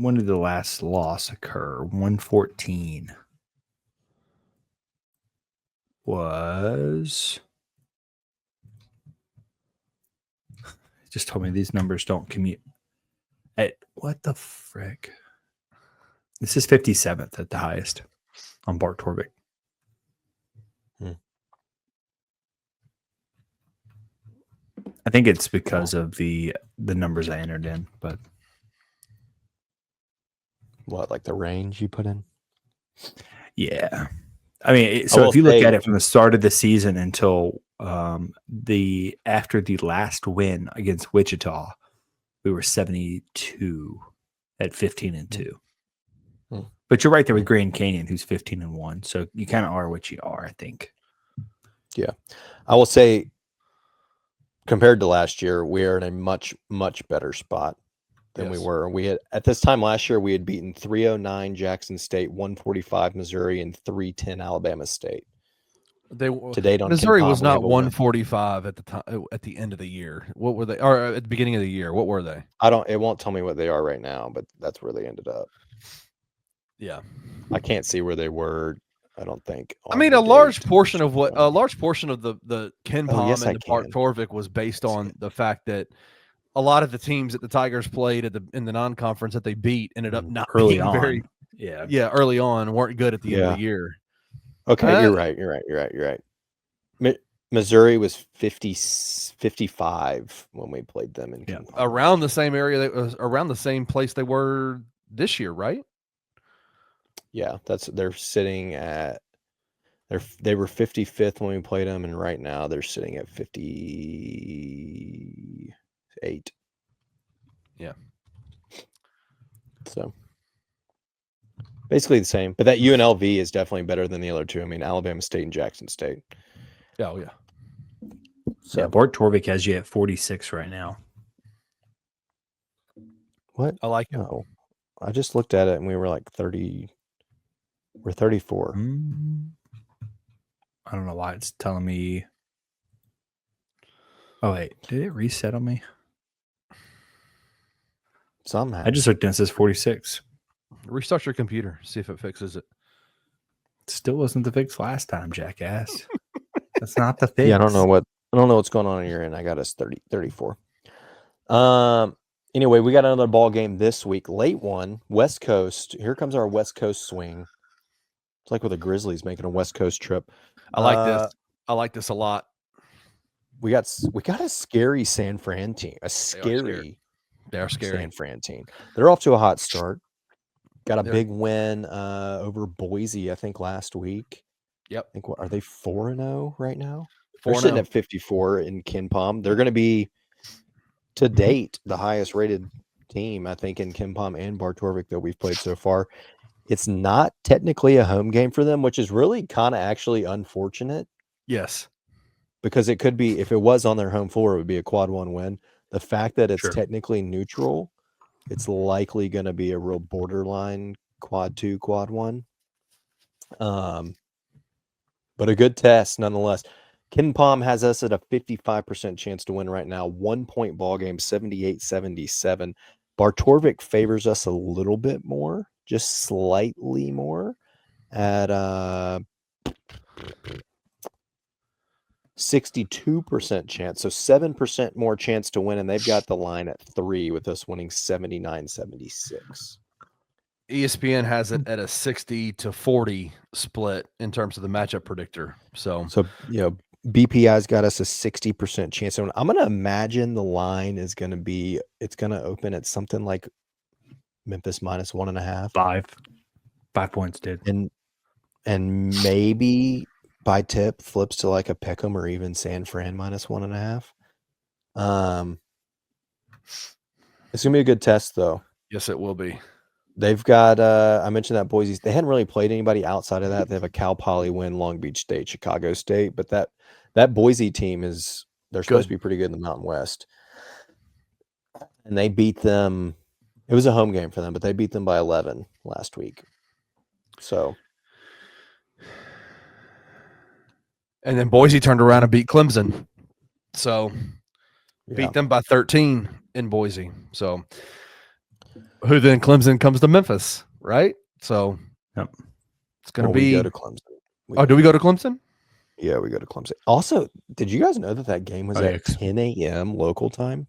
Speaker 3: When did the last loss occur? 114 was. It just told me these numbers don't commute. What the frick? This is 57th at the highest on Bart Torvik. I think it's because of the numbers I entered in, but
Speaker 2: what, like the range you put in?
Speaker 3: Yeah. I mean, so if you look at it from the start of the season until after the last win against Wichita, we were 72 at 15-2. But you're right there with Grand Canyon, who's 15-1. So you kind of are what you are, I think.
Speaker 2: Yeah. I will say, compared to last year, we are in a much, much better spot than we were. We had at this time last year, we had beaten 309 Jackson State, 145 Missouri, and 310 Alabama State. To date on
Speaker 1: Missouri
Speaker 2: KenPom,
Speaker 1: was not 145 at the time at the end of the year. What were they? Or at the beginning of the year, what were they?
Speaker 2: It won't tell me what they are right now, but that's where they ended up.
Speaker 1: Yeah.
Speaker 2: I can't see where they were. I don't think.
Speaker 1: I mean, a large portion of the KenPom and the Bart Torvik was based on the fact that a lot of the teams that the Tigers played in the non-conference that they beat ended up not
Speaker 3: early
Speaker 1: being
Speaker 3: on.
Speaker 1: very early on, weren't good at the end of the year.
Speaker 2: Okay, you're right. Missouri was 55 when we played them in KenPom.
Speaker 1: Around the same area, that was around the same place they were this year, right?
Speaker 2: Yeah, they're sitting at they were 55th when we played them, and right now they're sitting at 58.
Speaker 1: Yeah.
Speaker 2: So basically the same, but that UNLV is definitely better than the other two. I mean, Alabama State and Jackson State.
Speaker 1: Oh yeah.
Speaker 3: So yeah, Bart Torvik has you at 46 right now.
Speaker 2: What?
Speaker 1: I like it.
Speaker 2: No, I just looked at it and we were like 30. We're 34.
Speaker 3: I don't know why it's telling me. Oh wait, did it reset on me?
Speaker 2: Some have.
Speaker 3: I just looked and it says 46.
Speaker 1: Restart your computer. See if it fixes it.
Speaker 3: Still wasn't the fix last time, jackass. That's not the fix.
Speaker 2: Yeah, I don't know what's going on your end. I got us 34. Anyway, we got another ball game this week. Late one, West Coast. Here comes our West Coast swing. It's like with the Grizzlies making a West Coast trip.
Speaker 1: I like this. I like this a lot.
Speaker 2: We got a scary San Fran team. A
Speaker 1: scary. They're scary.
Speaker 2: San Fran team. They're off to a hot start. Got a big win over Boise, I think, last week.
Speaker 1: Yep.
Speaker 2: I think are they 4-0 right now?
Speaker 1: 4-0.
Speaker 2: They're sitting at 54 in KenPom. They're going to be, to date, the highest rated team, I think, in KenPom and Bartorvik that we've played so far. It's not technically a home game for them, which is really kind of actually unfortunate.
Speaker 1: Yes.
Speaker 2: Because it could be, if it was on their home floor, it would be a quad 1 win. The fact that it's technically neutral, it's likely going to be a real borderline quad 2, quad 1. But a good test nonetheless. KenPom has us at a 55% chance to win right now. 1 point ball game, 78-77. Bartorvik favors us a little bit more, just slightly more, at 62% chance. So 7% more chance to win, and they've got the line at 3 with us winning 79-76.
Speaker 1: ESPN has it at a 60-40 split in terms of the matchup predictor. So
Speaker 2: BPI's got us a 60% chance. So I'm going to imagine the line is going to be, it's going to open at something like Memphis minus 1.5.
Speaker 3: 5 points, dude.
Speaker 2: And maybe by tip flips to like a Peckham or even San Fran minus 1.5. It's going to be a good test though.
Speaker 1: Yes, it will be.
Speaker 2: They've got, I mentioned that Boise, they hadn't really played anybody outside of that. They have a Cal Poly win, Long Beach State, Chicago State, but that Boise team they're supposed to be pretty good in the Mountain West. And they beat them. It was a home game for them, but they beat them by 11 last week. So.
Speaker 1: And then Boise turned around and beat Clemson. So beat them by 13 in Boise. So who then Clemson comes to Memphis, right? So it's going to be.
Speaker 2: We go to Clemson.
Speaker 1: Do we go to Clemson?
Speaker 2: Yeah, we go to Clemson. Also, did you guys know that game was at 10 a.m. local time?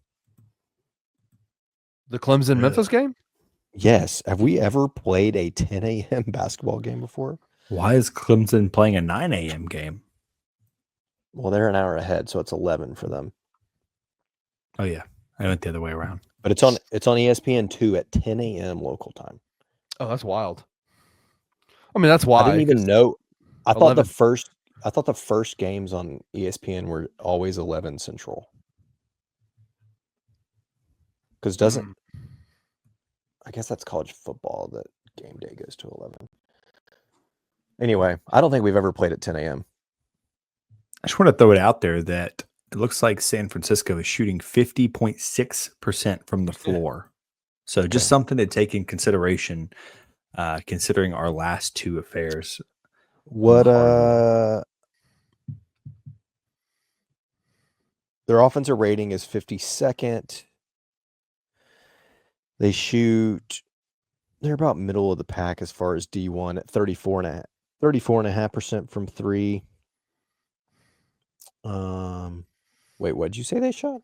Speaker 1: The Clemson Memphis game?
Speaker 2: Yes. Have we ever played a 10 a.m. basketball game before?
Speaker 3: Why is Clemson playing a 9 a.m. game?
Speaker 2: Well, they're an hour ahead, so it's 11 for them.
Speaker 3: Oh yeah, I went the other way around.
Speaker 2: But it's on ESPN2 at 10 a.m. local time.
Speaker 1: Oh, that's wild. I mean, that's why
Speaker 2: I didn't even know. I
Speaker 1: 11.
Speaker 2: thought the first games on ESPN were always 11 Central. Because I guess that's college football that game day goes to 11. Anyway, I don't think we've ever played at 10 a.m.
Speaker 3: I just want to throw it out there that it looks like San Francisco is shooting 50.6% from the floor. So just something to take in consideration, considering our last two affairs.
Speaker 2: What their offensive rating is 52nd. They're about middle of the pack as far as D1 at 34.5% from 3. Wait, what did you say they shot?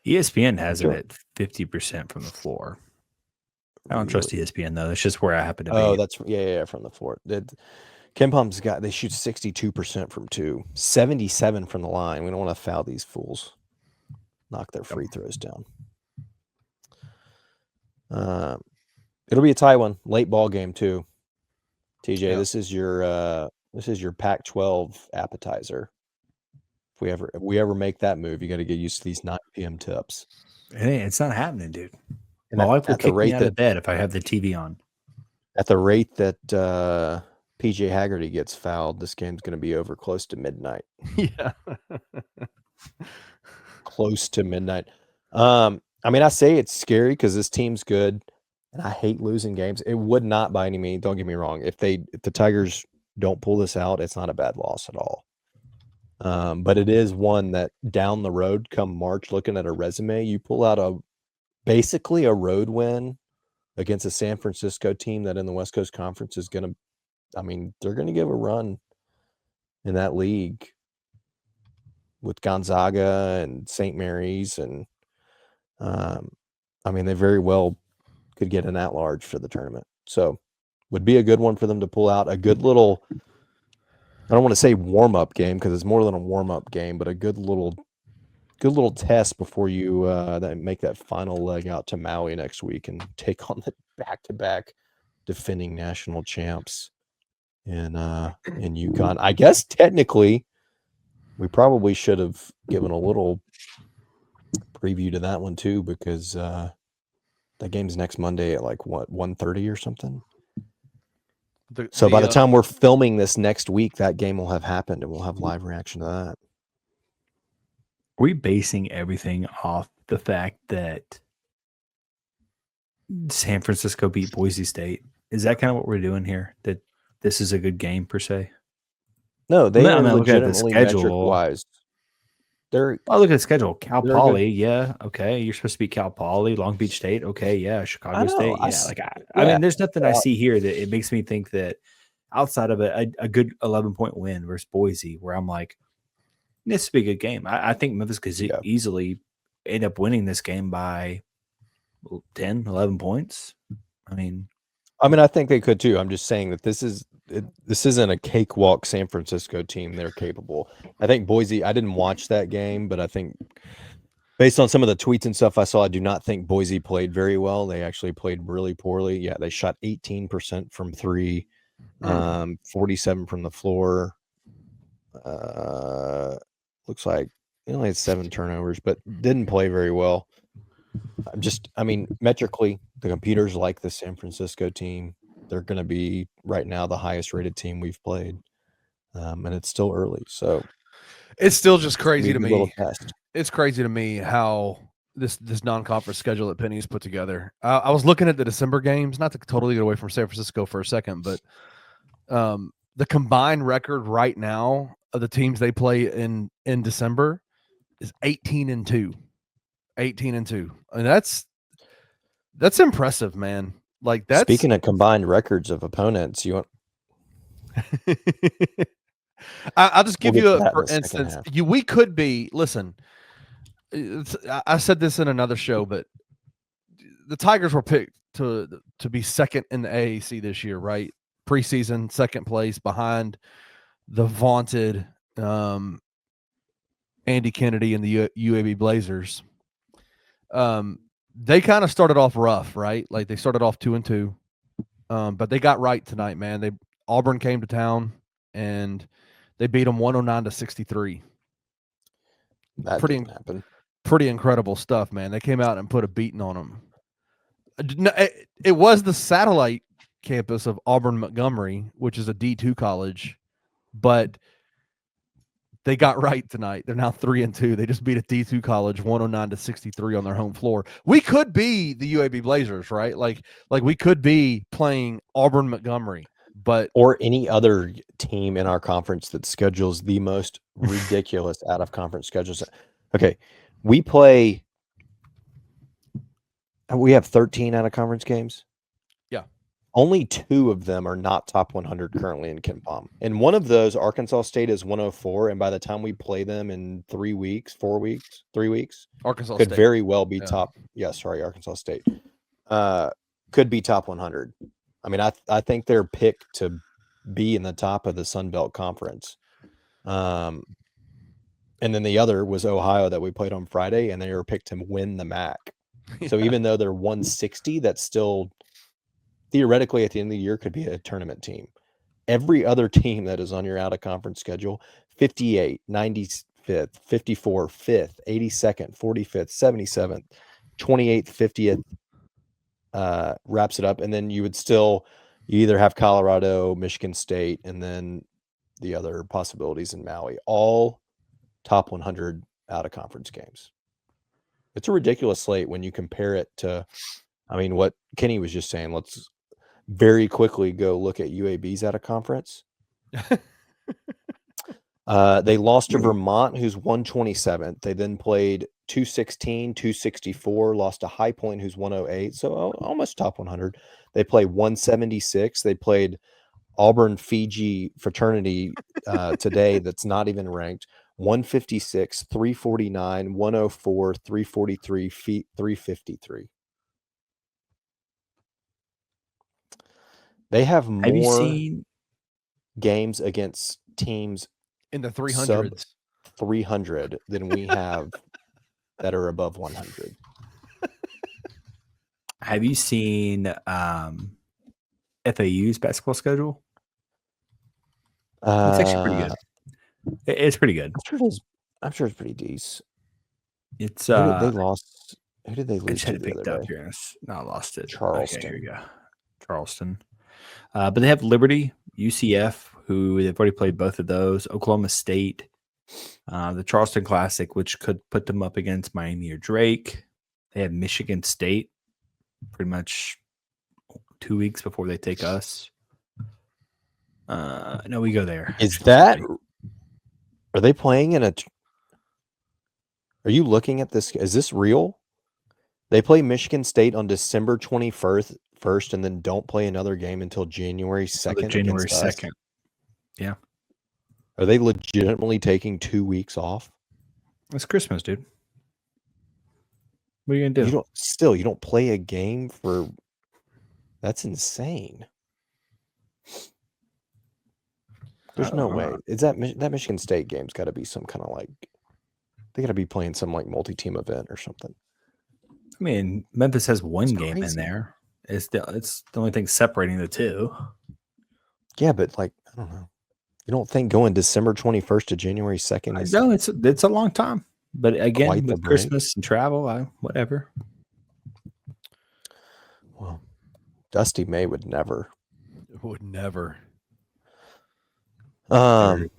Speaker 3: ESPN has it at 50% from the floor. I don't trust ESPN though. That's just where I happen to be.
Speaker 2: Oh, that's from the floor. KenPom's they shoot 62% from 2, 77 from the line. We don't want to foul these fools. Knock their free throws down. It'll be a tie one, late ball game too. TJ, this is your Pac-12 appetizer. If we ever make that move, you got to get used to these 9 p.m. tips.
Speaker 3: Hey, it's not happening, dude.
Speaker 2: And
Speaker 3: my wife will kick me out of bed if I have the TV on.
Speaker 2: At the rate that PJ Haggerty gets fouled, this game's going to be over close to midnight.
Speaker 1: Yeah.
Speaker 2: Close to midnight. I mean, I say it's scary because this team's good, and I hate losing games. It would not by any means, don't get me wrong. If the Tigers don't pull this out, it's not a bad loss at all. But it is one that down the road, come March, looking at a resume, you pull out a basically a road win against a San Francisco team that in the West Coast Conference is going to, I mean, they're going to give a run in that league with Gonzaga and St. Mary's. And, I mean, they very well could get an at-large for the tournament. So would be a good one for them to pull out. A good little, I don't want to say warm-up game because it's more than a warm-up game, but a good little test before you make that final leg out to Maui next week and take on the back-to-back defending national champs in UConn. I guess technically we probably should have given a little preview to that one too, because that game's next Monday at like 1:30 or something. So by the time we're filming this next week, that game will have happened and we'll have live reaction to that.
Speaker 3: Are we basing everything off the fact that San Francisco beat Boise State? Is that kind of what we're doing here? That this is a good game per se?
Speaker 2: No, they are
Speaker 3: look at the
Speaker 2: legitimately
Speaker 3: schedule.
Speaker 2: metric-wise.
Speaker 3: Look at the schedule. Cal Poly, yeah, okay. You're supposed to be Cal Poly. Long Beach State, okay, yeah. Chicago State, yeah. I mean, there's nothing I see here that it makes me think that outside of a good 11-point win versus Boise, where I'm like, this would be a good game. I think Memphis could easily end up winning this game by 10, 11 points. I mean,
Speaker 2: I think they could too. I'm just saying that this isn't a cakewalk San Francisco team. They're capable. I think Boise, I didn't watch that game, but I think based on some of the tweets and stuff I saw, I do not think Boise played very well. They actually played really poorly. Yeah, they shot 18% from three, 47 from the floor. Looks like they only had 7 turnovers, but didn't play very well. Metrically, the computers like the San Francisco team. They're going to be right now the highest rated team we've played. And it's still early. So
Speaker 1: it's still just crazy to me.
Speaker 2: Test.
Speaker 1: It's crazy to me how this non-conference schedule that Penny's put together. I was looking at the December games, not to totally get away from San Francisco for a second, but the combined record right now of the teams they play in December is 18-2. 18-2. And that's impressive, man. Like that's
Speaker 2: speaking of combined records of opponents, you want
Speaker 1: I'll just give you a for instance. We could be listen. I said this in another show, but the Tigers were picked to be second in the AAC this year, right? Preseason, second place behind the vaunted Andy Kennedy and the UAB Blazers. They kind of started off rough, right? Like they started off 2-2, but they got right tonight, man. Auburn came to town and they beat them 109-63.
Speaker 2: That didn't happen.
Speaker 1: Pretty incredible stuff, man. They came out and put a beating on them. It was the satellite campus of Auburn Montgomery, which is a D2 college, but they got right tonight. They're now 3-2. They just beat a D2 college 109-63 on their home floor. We could be the UAB Blazers, right? Like we could be playing Auburn Montgomery, or
Speaker 2: any other team in our conference that schedules the most ridiculous out of conference schedules. Okay, we have 13 out of conference games.
Speaker 1: Yeah.
Speaker 2: Only 2 of them are not top 100 currently in KenPom. And one of those, Arkansas State, is 104. And by the time we play them in 3 weeks,
Speaker 1: Arkansas
Speaker 2: could
Speaker 1: State
Speaker 2: very well be top. Yeah, sorry, Arkansas State. Could be top 100. I mean, I think they're picked to be in the top of the Sun Belt Conference. And then the other was Ohio that we played on Friday, and they were picked to win the MAC. Yeah. So even though they're 160, that's still theoretically at the end of the year could be a tournament team. Every other team that is on your out of conference schedule, 58, 95th, 54, 5th, 82nd, 45th, 77th, 28th, 50th, wraps it up. And then you either have Colorado, Michigan State, and then the other possibilities in Maui, all top 100 out of conference games. It's a ridiculous slate when you compare it to, what Kenny was just saying. Let's very quickly go look at UAB's out of conference. They lost to Vermont, who's 127th. They then played 216, 264, lost to High Point, who's 108, so almost top 100. They play 176. They played Auburn Fiji Fraternity today that's not even ranked. 156, 349, 104, 343, 353. They have more games against teams
Speaker 1: in the 300s,
Speaker 2: sub 300 than we have that are above 100.
Speaker 3: Have you seen FAU's basketball schedule? It's actually pretty good. It's pretty good.
Speaker 2: I'm sure it's pretty decent.
Speaker 3: It's
Speaker 2: they lost. Who did they lose
Speaker 3: to
Speaker 2: the
Speaker 3: picked
Speaker 2: other
Speaker 3: up
Speaker 2: day?
Speaker 3: here. Not lost it.
Speaker 2: Charleston.
Speaker 3: Okay, here we go. Charleston. But they have Liberty, UCF, who they've already played both of those. Oklahoma State, the Charleston Classic, which could put them up against Miami or Drake. They have Michigan State, pretty much 2 weeks before they take us. No, we go there.
Speaker 2: Are they playing in a? Are you looking at this? Is this real? They play Michigan State on December 21st, and then don't play another game until January 2nd.
Speaker 3: January 2nd. Yeah.
Speaker 2: Are they legitimately taking 2 weeks off?
Speaker 3: It's Christmas, dude. What are you gonna do?
Speaker 2: You don't play a game for. That's insane. There's no way. Is that Michigan State game's got to be some kind of like. They got to be playing some like multi-team event or something.
Speaker 3: I mean, Memphis has one game in there. It's the only thing separating the two.
Speaker 2: Yeah, but like I don't know. You don't think going December 21st to January 2nd is?
Speaker 3: No, it's a long time. But again, with
Speaker 2: break.
Speaker 3: Christmas and travel, whatever.
Speaker 2: Well, Dusty May would never.
Speaker 1: Would never.
Speaker 2: All right.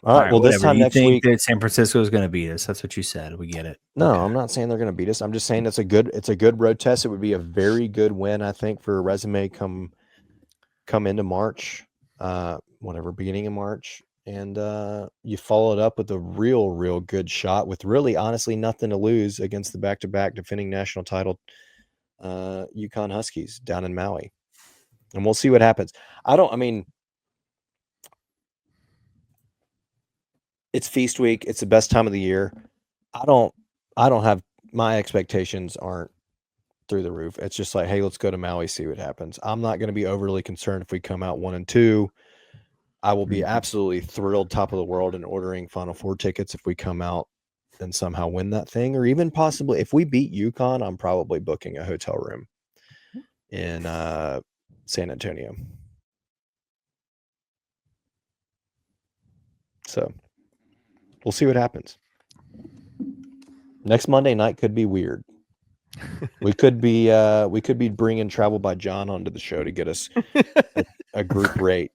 Speaker 2: Well,
Speaker 3: whatever.
Speaker 2: this time
Speaker 3: you
Speaker 2: next
Speaker 3: think
Speaker 2: week,
Speaker 3: that San Francisco is going to beat us. That's what you said. We get it.
Speaker 2: No,
Speaker 3: Okay.
Speaker 2: I'm not saying they're going to beat us. I'm just saying it's a good road test. It would be a very good win, I think, for a resume come into March, beginning of March, and you follow it up with a real good shot with really, honestly, nothing to lose against the back-to-back defending national title UConn Huskies down in Maui, and we'll see what happens. It's feast week. It's the best time of the year. I don't have my expectations aren't through the roof. It's just like, hey, let's go to Maui, see what happens. I'm not going to be overly concerned if we come out 1-2. I will be absolutely thrilled, top of the world, and ordering Final Four tickets if we come out and somehow win that thing, or even possibly if we beat UConn, I'm probably booking a hotel room in San Antonio. So we'll see what happens. Next Monday night could be weird. We could be bringing Travel by John onto the show to get us a group rate.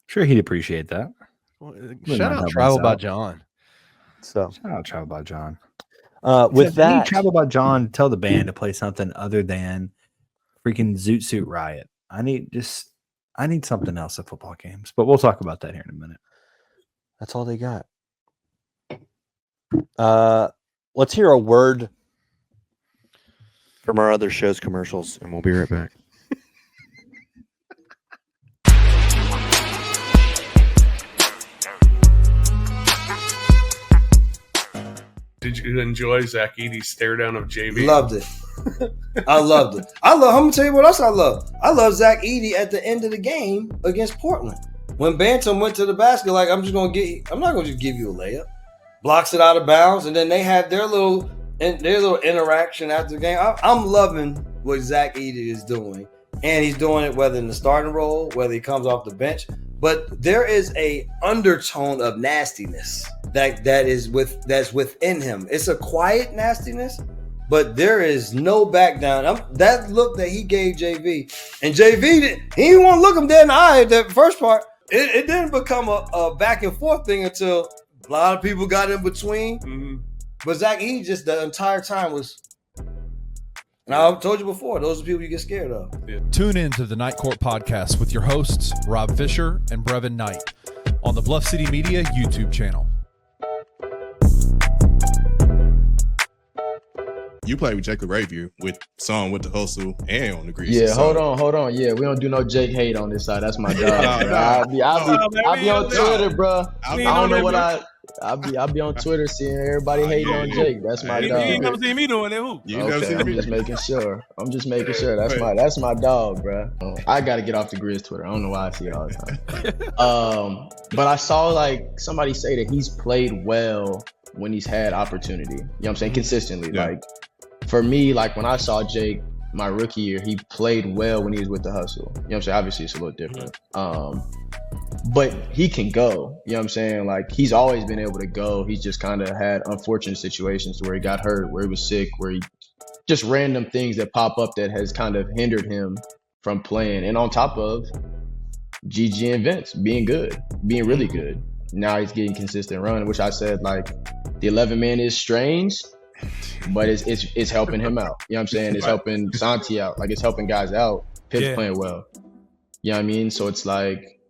Speaker 3: Sure, he'd appreciate that.
Speaker 1: Well, shout out Travel by John.
Speaker 2: So
Speaker 3: shout out Travel by John.
Speaker 2: With that,
Speaker 3: I need Travel by John, tell the band to play something other than freaking Zoot Suit Riot. I need something else at football games, but we'll talk about that here in a minute.
Speaker 2: That's all they got. Let's hear a word from our other show's commercials, and we'll be right back.
Speaker 4: Did you enjoy Zach Edey's stare down of JV?
Speaker 5: Loved it. I loved it. I'm gonna tell you what else I love. I love Zach Edey at the end of the game against Portland. When Bantam went to the basket, like I'm not gonna just give you a layup. Blocks it out of bounds, and then they had their little interaction after the game. I'm loving what Zach Edey is doing, and he's doing it whether in the starting role, whether he comes off the bench. But there is a undertone of nastiness that's within him. It's a quiet nastiness, but there is no back down. That look that he gave JV, and JV he didn't want to look him dead in the eye. That first part, it didn't become a back and forth thing until a lot of people got in between. Mm-hmm. But Zach Edey just the entire time was And I told you before, those are people you get scared of.
Speaker 1: Tune in to the Night Court podcast with your hosts, Rob Fisher and Brevin Knight, on the Bluff City Media YouTube channel.
Speaker 6: You played with Jacob Rayview with Son with the hustle and on the grease.
Speaker 7: Yeah, hold on. Yeah, we don't do no Jake hate on this side. That's my dog. Bro. I'll be on Twitter, bro. I don't know what I'll be on Twitter seeing everybody hating on Jake. That's my dog.
Speaker 6: You ain't never seen me doing that. Who?
Speaker 7: Okay, I'm just making sure. That's my dog, bro. I gotta get off the Grizz Twitter. I don't know why I see it all the time. But I saw like somebody say that he's played well when he's had opportunity. You know what I'm saying? Consistently.
Speaker 6: Yeah.
Speaker 7: Like for me, like when I saw Jake my rookie year, he played well when he was with the hustle. You know what I'm saying? Obviously it's a little different. But he can go. You know what I'm saying? Like he's always been able to go. He's just kind of had unfortunate situations where he got hurt, where he was sick, where he just random things that pop up that has kind of hindered him from playing. And on top of GG and Vince being really good. Now he's getting consistent run, which I said like the 11 man is strange, but it's helping him out. You know what I'm saying? It's helping Santi out. Like it's helping guys out. Pitt's playing well. You know what I mean? So it's like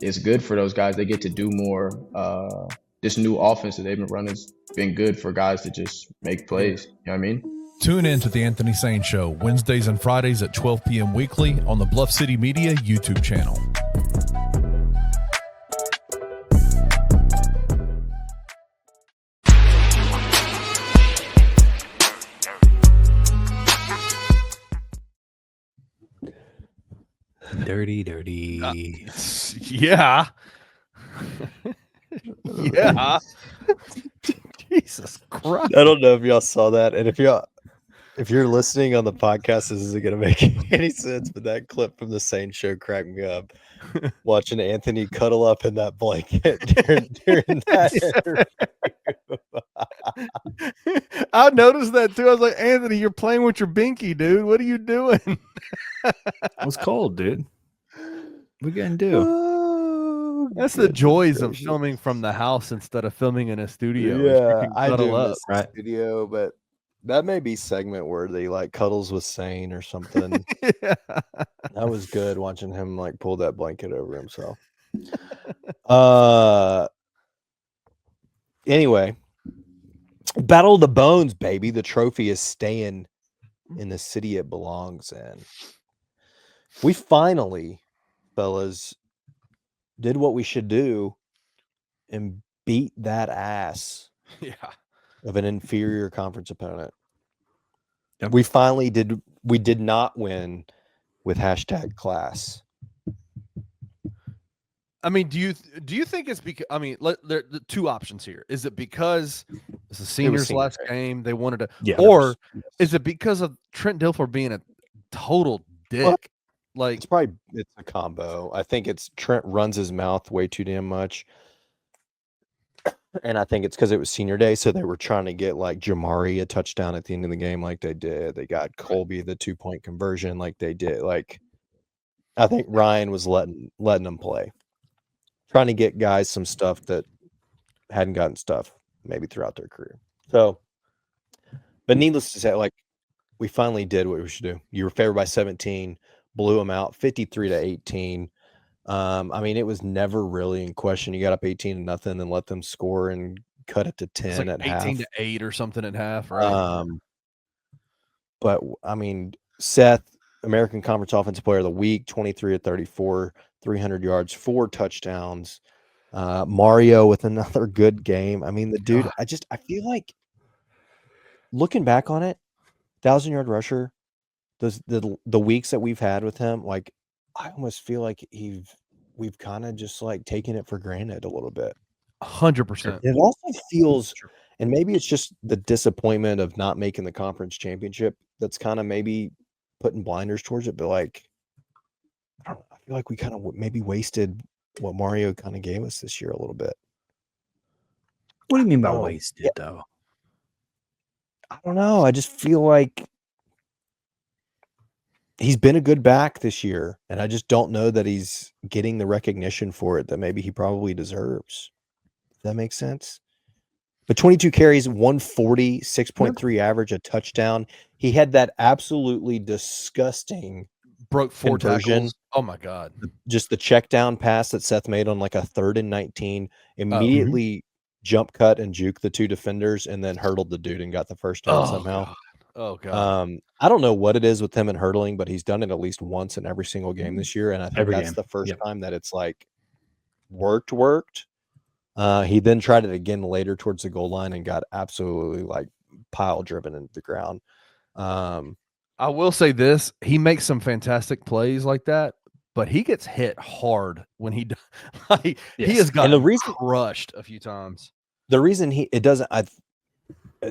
Speaker 7: it's good for those guys. They get to do more. This new offense that they've been running has been good for guys to just make plays. You know what I mean?
Speaker 1: Tune in to the Anthony Sane Show Wednesdays and Fridays at 12 p.m. weekly on the Bluff City Media YouTube channel.
Speaker 3: Dirty.
Speaker 1: Yeah. Yeah. Jesus Christ.
Speaker 2: I don't know if y'all saw that, and if you're listening on the podcast, this isn't gonna make any sense. But that clip from the Sane Show cracked me up. Watching Anthony cuddle up in that blanket during that interview.
Speaker 1: I noticed that too. I was like, Anthony, you're playing with your binky, dude. What are you doing?
Speaker 3: It was cold, dude. What you gonna do?
Speaker 2: Oh,
Speaker 1: That's the joys of filming from the house instead of filming in a studio.
Speaker 2: Yeah, I do
Speaker 1: cuddle
Speaker 2: miss the studio, but that may be segment worthy, like cuddles with Sane or something.
Speaker 1: Yeah.
Speaker 2: That was good watching him like pull that blanket over himself. Anyway, Battle of the Bones, baby. The trophy is staying in the city it belongs in. We finally, fellas, did what we should do and beat that ass of an inferior conference opponent.
Speaker 3: Yep.
Speaker 2: We finally did. We did not win with #class.
Speaker 1: I mean, do you think it's because? I mean, there the two options here. Is it because it's the seniors'
Speaker 2: senior
Speaker 1: last
Speaker 2: day.
Speaker 1: game they wanted to,
Speaker 3: Yeah,
Speaker 1: or is it because of Trent Dilfer being a total dick?
Speaker 2: Well,
Speaker 1: Like,
Speaker 2: It's a combo. I think it's Trent runs his mouth way too damn much. And I think it's because it was senior day, so they were trying to get like Jamari a touchdown at the end of the game, like they did. They got Colby the 2-point conversion, like they did. Like I think Ryan was letting them play, trying to get guys some stuff that hadn't gotten stuff maybe throughout their career. So, but needless to say, like we finally did what we should do. You were favored by 17, blew them out 53-18. I mean, it was never really in question. You got up 18-0 and let them score and cut it to 10
Speaker 1: like
Speaker 2: at half.
Speaker 1: 18-8 or something at half, right?
Speaker 2: But I mean, Seth, American Conference Offensive Player of the Week, 23-34, 300 yards, 4 touchdowns. Mario with another good game. I mean, the dude, I feel like looking back on it, 1,000-yard rusher, the weeks that we've had with him, like I almost feel like we've kind of just like taken it for granted a little bit.
Speaker 1: 100%.
Speaker 2: It also feels, and maybe it's just the disappointment of not making the conference championship that's kind of maybe putting blinders towards it. But like, I don't know, I feel like we kind of maybe wasted what Mario kind of gave us this year a little bit.
Speaker 3: What do you mean by wasted, though?
Speaker 2: I don't know. I just feel like he's been a good back this year, and I just don't know that he's getting the recognition for it that maybe he probably deserves. If that makes sense. But 22 carries, 140, 6.3 average, a touchdown. he had that absolutely disgusting
Speaker 1: Broke 4
Speaker 2: conversion.
Speaker 1: tackles. Oh my god.
Speaker 2: Just the check down pass that Seth made on like a 3rd and 19,
Speaker 1: Oh.
Speaker 2: immediately jump cut and juke the 2 defenders and then hurdled the dude and got the first down somehow.
Speaker 1: God. Oh god.
Speaker 2: I don't know what it is with him and hurdling, but he's done it at least once in every single game this year. And I think
Speaker 3: Every
Speaker 2: that's
Speaker 3: game.
Speaker 2: the first
Speaker 3: Yep.
Speaker 2: time that it's like worked. He then tried it again later towards the goal line and got absolutely like pile driven into the ground.
Speaker 1: I will say this, he makes some fantastic plays like that, but he gets hit hard when he like he
Speaker 3: Yes.
Speaker 1: has gotten
Speaker 2: And the reason-
Speaker 1: crushed a few times.
Speaker 2: The reason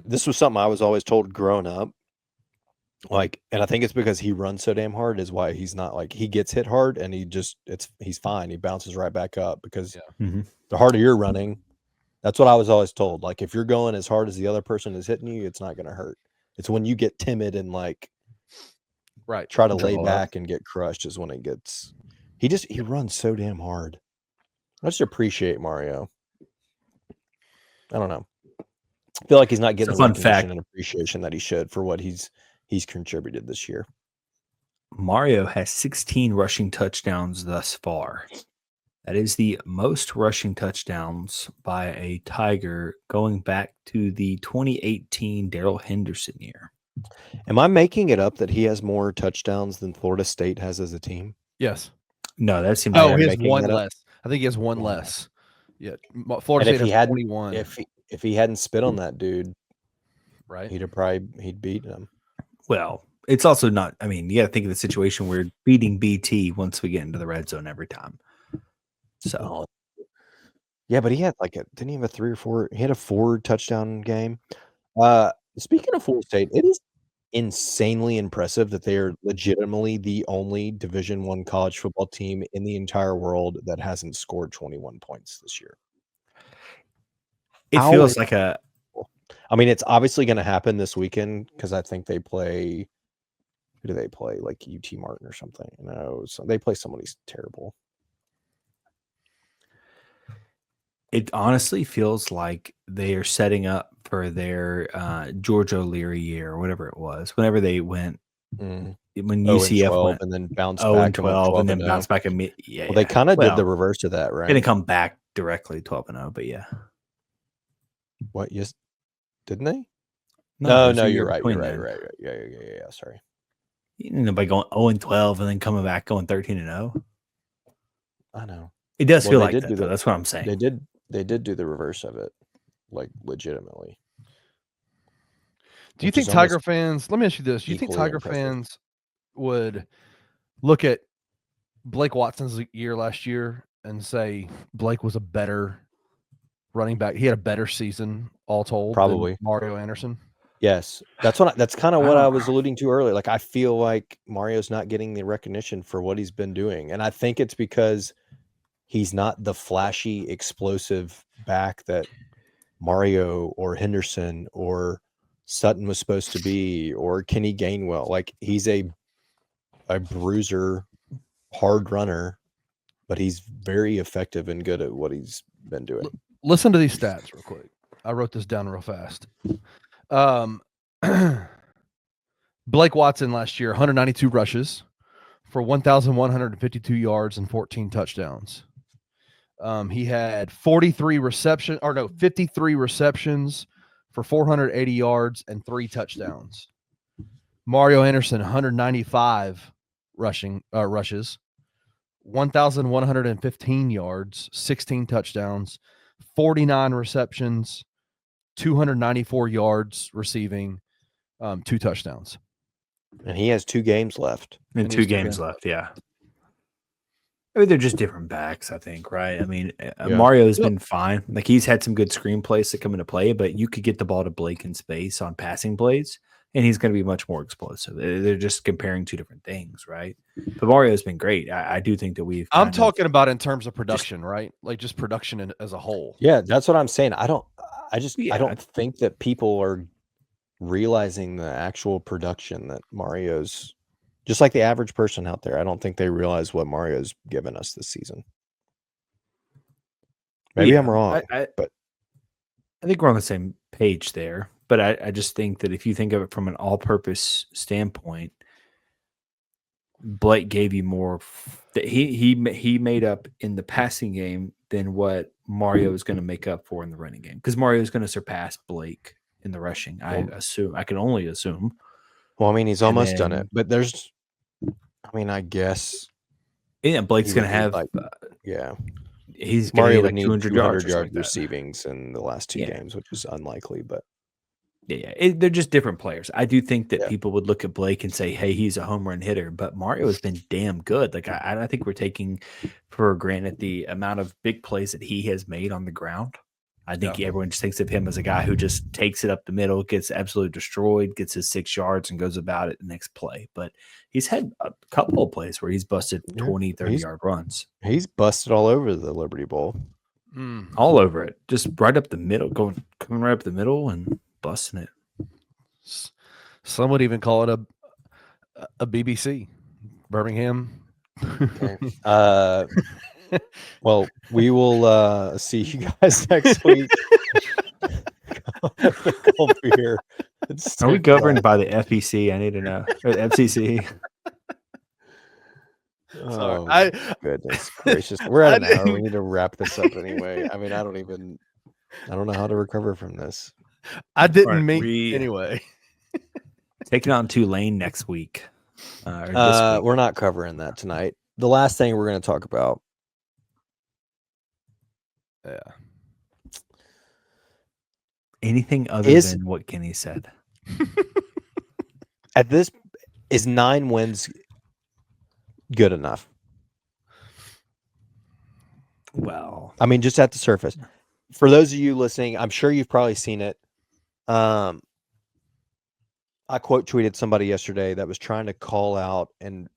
Speaker 2: this was something I was always told growing up, like, and I think it's because he runs so damn hard is why he's not like, he gets hit hard and he's fine. He bounces right back up because the harder you're running, that's what I was always told. Like, if you're going as hard as the other person is hitting you, it's not going to hurt. It's when you get timid and like try to lay back and get crushed is when it gets. He runs so damn hard. I just appreciate Mario. I don't know. I feel like he's not getting the
Speaker 3: fun
Speaker 2: recognition
Speaker 3: fact.
Speaker 2: and appreciation that he should for what he's contributed this year.
Speaker 3: Mario has 16 rushing touchdowns thus far. That is the most rushing touchdowns by a Tiger going back to the 2018 Darrell Henderson year.
Speaker 2: Am I making it up that he has more touchdowns than Florida State has as a team?
Speaker 1: Yes.
Speaker 3: No, that seems
Speaker 1: Oh,
Speaker 3: like
Speaker 1: he has
Speaker 2: making
Speaker 1: one
Speaker 2: that up?
Speaker 1: less. I think he has one less. Yeah. Florida
Speaker 2: And if
Speaker 1: State
Speaker 2: he
Speaker 1: has
Speaker 2: hadn't-
Speaker 1: 21.
Speaker 2: If he hadn't spit on that dude,
Speaker 1: Right.
Speaker 2: he'd beat him.
Speaker 3: Well, it's also not. I mean, you got to think of the situation where beating BT once we get into the red zone every time. So,
Speaker 2: Yeah, but he had didn't he have a 3 or 4? He had a 4 touchdown game. Speaking of Florida State, it is insanely impressive that they are legitimately the only Division I college football team in the entire world that hasn't scored 21 points this year.
Speaker 3: it
Speaker 2: How
Speaker 3: feels
Speaker 2: is-
Speaker 3: like a.
Speaker 2: I mean, it's obviously going to happen this weekend because I think they play. Who do they play? Like UT Martin or something? No, so they play somebody terrible.
Speaker 3: It honestly feels like they are setting up for their George O'Leary year or whatever it was. Whenever they went, when
Speaker 2: 0-12
Speaker 3: UCF went
Speaker 2: and then bounce
Speaker 3: 0
Speaker 2: back
Speaker 3: and 12 and then
Speaker 2: 12-0.
Speaker 3: bounce back immediately. Yeah,
Speaker 2: Well, they kind of did the
Speaker 3: Well,
Speaker 2: reverse of that, right?
Speaker 3: Didn't come back directly 12-0, but yeah.
Speaker 2: What? Yes, didn't they?
Speaker 3: No,
Speaker 2: No,
Speaker 3: there's a
Speaker 2: you're
Speaker 3: year
Speaker 2: right.
Speaker 3: between
Speaker 2: You're right.
Speaker 3: then.
Speaker 2: Right. Yeah. Sorry.
Speaker 3: You know, by going 0 and 12 and then coming back going 13-0.
Speaker 2: I know.
Speaker 3: It does
Speaker 2: Well,
Speaker 3: feel
Speaker 2: they
Speaker 3: like
Speaker 2: did
Speaker 3: that.
Speaker 2: do
Speaker 3: Though.
Speaker 2: that.
Speaker 3: That's what I'm saying.
Speaker 2: They did do the reverse of it, like legitimately.
Speaker 1: Do you
Speaker 2: which
Speaker 1: think
Speaker 2: is
Speaker 1: Tiger
Speaker 2: almost
Speaker 1: fans, let me ask you this. Do you think
Speaker 2: equally
Speaker 1: Tiger
Speaker 2: impressive.
Speaker 1: fans would look at Blake Watson's year last year and say Blake was a better running back? He had a better season all told
Speaker 2: Probably.
Speaker 1: than Mario Anderson.
Speaker 2: Yes, that's kind of what I was
Speaker 3: don't-
Speaker 2: alluding to earlier. Like, I feel like Mario's not getting the recognition for what he's been doing, and I think it's because he's not the flashy, explosive back that Mario or Henderson or Sutton was supposed to be, or Kenny Gainwell. Like, he's a bruiser, hard runner, but he's very effective and good at what he's been doing.
Speaker 1: Listen to these stats real quick. I wrote this down real fast. Blake Watson last year, 192 rushes for 1,152 yards and 14 touchdowns. He had 53 receptions for 480 yards and 3 touchdowns. Mario Anderson, 195 rushes, 1,115 yards, 16 touchdowns, 49 receptions, 294 yards receiving, 2 touchdowns.
Speaker 2: And he has 2 games left.
Speaker 3: And
Speaker 1: And
Speaker 3: 2
Speaker 1: he's
Speaker 3: games
Speaker 1: still-
Speaker 3: left, yeah. I mean, they're just different backs, I think, right? I mean,
Speaker 2: Yeah.
Speaker 3: Mario's been fine. Like, he's had some good screen plays that come into play, but you could get the ball to Blake in space on passing plays, and he's going to be much more explosive. They're just comparing 2 different things, right? But Mario's been great. I do think that we've.
Speaker 1: I'm
Speaker 3: kind of-
Speaker 1: talking about in terms of production, right? Like just production as a whole.
Speaker 2: Yeah, that's what I'm saying. I don't
Speaker 3: Yeah.
Speaker 2: think that people are realizing the actual production that Mario's, just like the average person out there. I don't think they realize what Mario's given us this season. Maybe
Speaker 3: Yeah,
Speaker 2: I'm wrong,
Speaker 3: I
Speaker 2: but
Speaker 3: think we're on the same page there. But I just think that if you think of it from an all-purpose standpoint, Blake gave you more. He made up in the passing game than what Mario is going to make up for in the running game, because Mario is going to surpass Blake in the rushing. I assume. I can only assume.
Speaker 2: Well, I mean, he's almost done
Speaker 3: then-
Speaker 2: it, but there's, I mean, I guess
Speaker 3: Yeah, Blake's
Speaker 2: he
Speaker 3: going to
Speaker 2: would need,
Speaker 3: have.
Speaker 2: like, yeah,
Speaker 3: He's going to
Speaker 2: Mario
Speaker 3: need
Speaker 2: would
Speaker 3: like
Speaker 2: need
Speaker 3: 200
Speaker 2: 200
Speaker 3: yards or
Speaker 2: yard
Speaker 3: something like that.
Speaker 2: receivings in the last two
Speaker 3: Yeah.
Speaker 2: games, which is unlikely, but
Speaker 3: Yeah, they're just different players. I do think that
Speaker 2: Yeah.
Speaker 3: people would look at Blake and say, "Hey, he's a home run hitter," but Mario has been damn good. Like I think we're taking for granted the amount of big plays that he has made on the ground. I think everyone just thinks of him as a guy who just takes it up the middle, gets absolutely destroyed, gets his 6 yards, and goes about it the next play. But he's had a couple of plays where he's busted
Speaker 2: Yeah,
Speaker 3: 20, 30
Speaker 2: he's-
Speaker 3: yard runs
Speaker 2: he's busted all over the Liberty Bowl.
Speaker 3: all over it, just right up the middle, coming right up the middle and busting it.
Speaker 1: Some would even call it a BBC, Birmingham.
Speaker 2: Okay. Well, we will see you guys next week. Cold beer. It's
Speaker 3: Are we
Speaker 2: so
Speaker 3: governed by the FEC? I need to know. Or the FCC.
Speaker 2: Oh,
Speaker 1: I
Speaker 2: goodness gracious. We're at
Speaker 1: I
Speaker 2: an hour. We
Speaker 1: didn't-
Speaker 2: need to wrap this up anyway. I mean, I don't know how to recover from this.
Speaker 1: didn't
Speaker 3: Alright,
Speaker 1: mean anyway.
Speaker 3: Taking on Tulane next week. Or this week.
Speaker 2: We're not covering that tonight. The last thing we're going to talk about.
Speaker 1: Yeah.
Speaker 3: Anything other
Speaker 2: Is-
Speaker 3: than what Kenny said.
Speaker 2: At this, is 9 wins good enough?
Speaker 3: Well,
Speaker 2: I mean, just at the surface. For those of you listening, I'm sure you've probably seen it. I quote tweeted somebody yesterday that was trying to call out and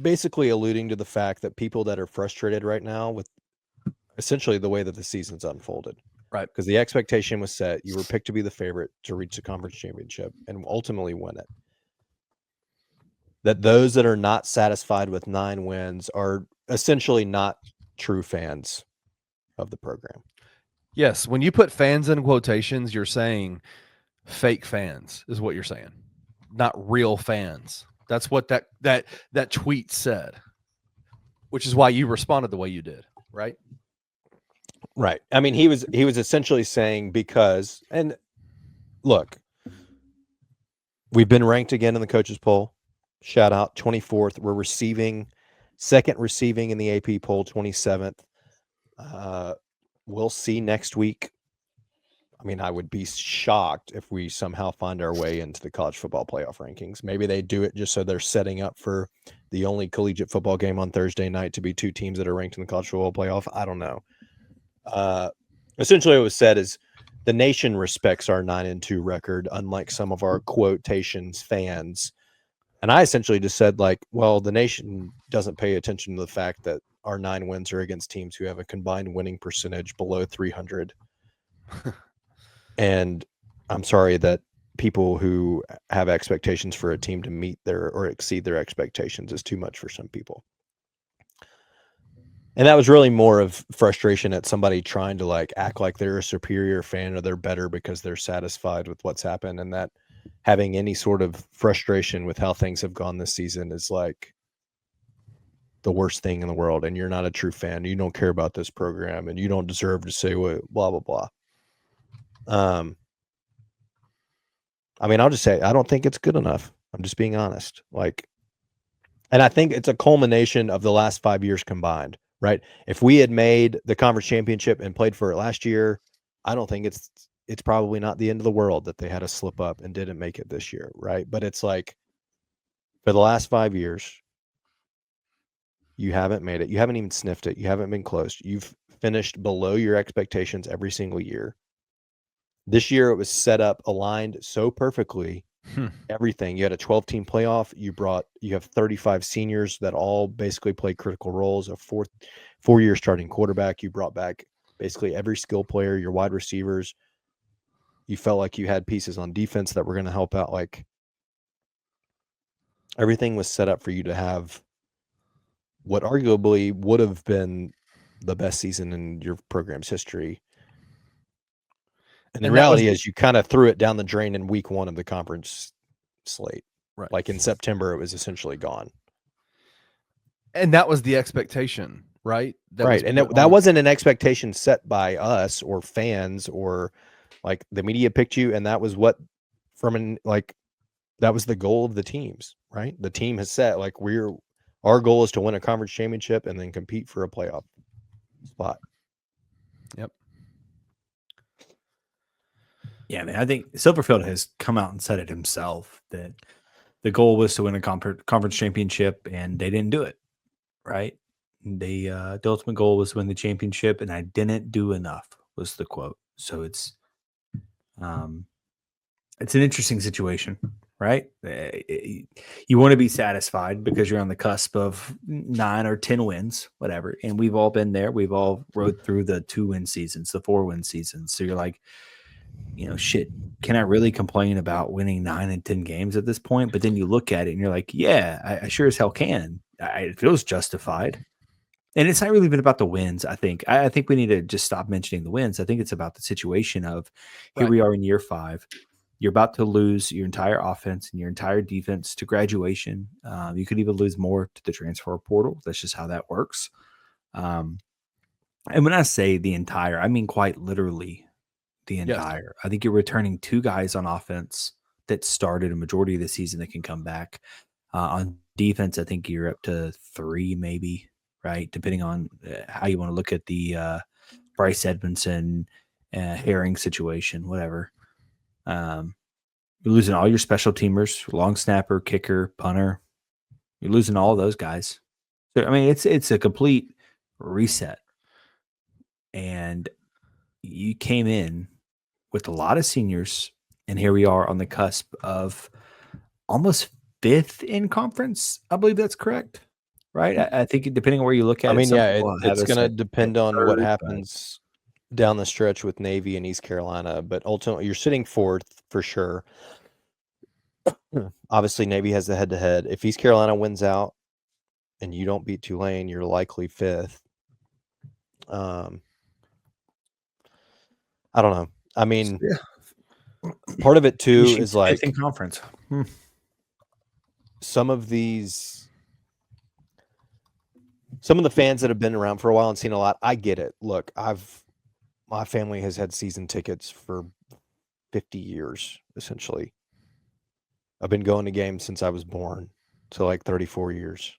Speaker 2: basically alluding to the fact that people that are frustrated right now with essentially the way that the season's unfolded.
Speaker 1: Right.
Speaker 2: Because the expectation was set. You were picked to be the favorite to reach the conference championship and ultimately win it. That those that are not satisfied with 9 wins are essentially not true fans of the program.
Speaker 1: Yes, when you put fans in quotations, you're saying fake fans is what you're saying, not real fans. That's what that tweet said, which is why you responded the way you did, right?
Speaker 2: Right. I mean, he was essentially saying because, and look, we've been ranked again in the coaches poll. Shout out, 24th. We're second receiving in the AP poll, 27th. We'll see next week. I mean, I would be shocked if we somehow find our way into the college football playoff rankings. Maybe they do it just so they're setting up for the only collegiate football game on Thursday night to be 2 teams that are ranked in the college football playoff. I don't know. Essentially what was said is the nation respects our 9-2 record, unlike some of our quotations fans. And I essentially just said, like, well, the nation doesn't pay attention to the fact that our 9 wins are against teams who have a combined winning percentage below 300. And I'm sorry that people who have expectations for a team to meet their or exceed their expectations is too much for some people. And that was really more of frustration at somebody trying to like act like they're a superior fan or they're better because they're satisfied with what's happened, and that having any sort of frustration with how things have gone this season is like the worst thing in the world. And you're not a true fan. You don't care about this program and you don't deserve to say what blah, blah, blah. I mean, I'll just say, I don't think it's good enough. I'm just being honest. Like, and I think it's a culmination of the last 5 years combined, right? If we had made the conference championship and played for it last year, I don't think it's probably not the end of the world that they had a slip up and didn't make it this year, right? But it's like for the last 5 years, you haven't made it. You haven't even sniffed it. You haven't been close. You've finished below your expectations every single year. This year, it was set up, aligned so perfectly. Everything. You had a 12-team playoff. You have 35 seniors that all basically play critical roles. A four-year starting quarterback. You brought back basically every skill player. Your wide receivers. You felt like you had pieces on defense that were going to help out. Like everything was set up for you to have what arguably would have been the best season in your program's history. And the
Speaker 1: And that was
Speaker 2: reality is you kind of threw it down the drain in week 1 of the conference slate.
Speaker 1: right.
Speaker 2: Like in September, it was essentially gone.
Speaker 1: And that was the expectation, right? That was
Speaker 2: Right. And
Speaker 1: put
Speaker 2: that
Speaker 1: on-
Speaker 2: wasn't an expectation set by us or fans or like the media picked you. And that was what that was the goal of the teams, right? The team has set like our goal is to win a conference championship and then compete for a playoff spot.
Speaker 1: Yep.
Speaker 3: Yeah, man. I think Silverfield has come out and said it himself that the goal was to win a conference championship, and they didn't do it. Right? The ultimate goal was to win the championship, and I didn't do enough. Was the quote. So it's an interesting situation, right? You want to be satisfied because you're on the cusp of 9 or 10 wins, whatever. And we've all been there. We've all rode through the 2-win seasons, the 4-win seasons. So you're like, shit, can I really complain about winning 9 and 10 games at this point? But then you look at it and you're like, yeah, I sure as hell can. It feels justified. And it's not really even about the wins, I think. I think we need to just stop mentioning the wins. I think it's about the situation of here
Speaker 1: Right.
Speaker 3: we are in year 5. You're about to lose your entire offense and your entire defense to graduation. You could even lose more to the transfer portal. That's just how that works. And when I say the entire, I mean quite literally the entire. I think you're returning 2 guys on offense that started a majority of the season that can come back. On defense, I think you're up to 3 maybe, right? Depending on how you want to look at the Bryce Edmondson, Herring situation, whatever. You're losing all your special teamers, long snapper, kicker, punter. You're losing all of those guys. So, I mean, it's a complete reset. And you came in with a lot of seniors, and here we are on the cusp of almost 5th in conference. I believe that's correct, right? I think depending on where you look at
Speaker 2: I
Speaker 3: it,
Speaker 2: mean,
Speaker 3: some
Speaker 2: yeah,
Speaker 3: people have
Speaker 2: it's
Speaker 3: us
Speaker 2: going to
Speaker 3: at
Speaker 2: depend on what
Speaker 3: 3rd, but-
Speaker 2: happens down the stretch with Navy and East Carolina, but ultimately you're sitting 4th for sure. Obviously, Navy has the head-to-head. If East Carolina wins out and you don't beat Tulane, you're likely 5th. I don't know. I mean, part of it too
Speaker 3: You shoot
Speaker 2: is like
Speaker 3: 5th in conference.
Speaker 2: some of the fans that have been around for a while and seen a lot. I get it. Look, my family has had season tickets for 50 years, essentially. I've been going to games since I was born, so like 34 years.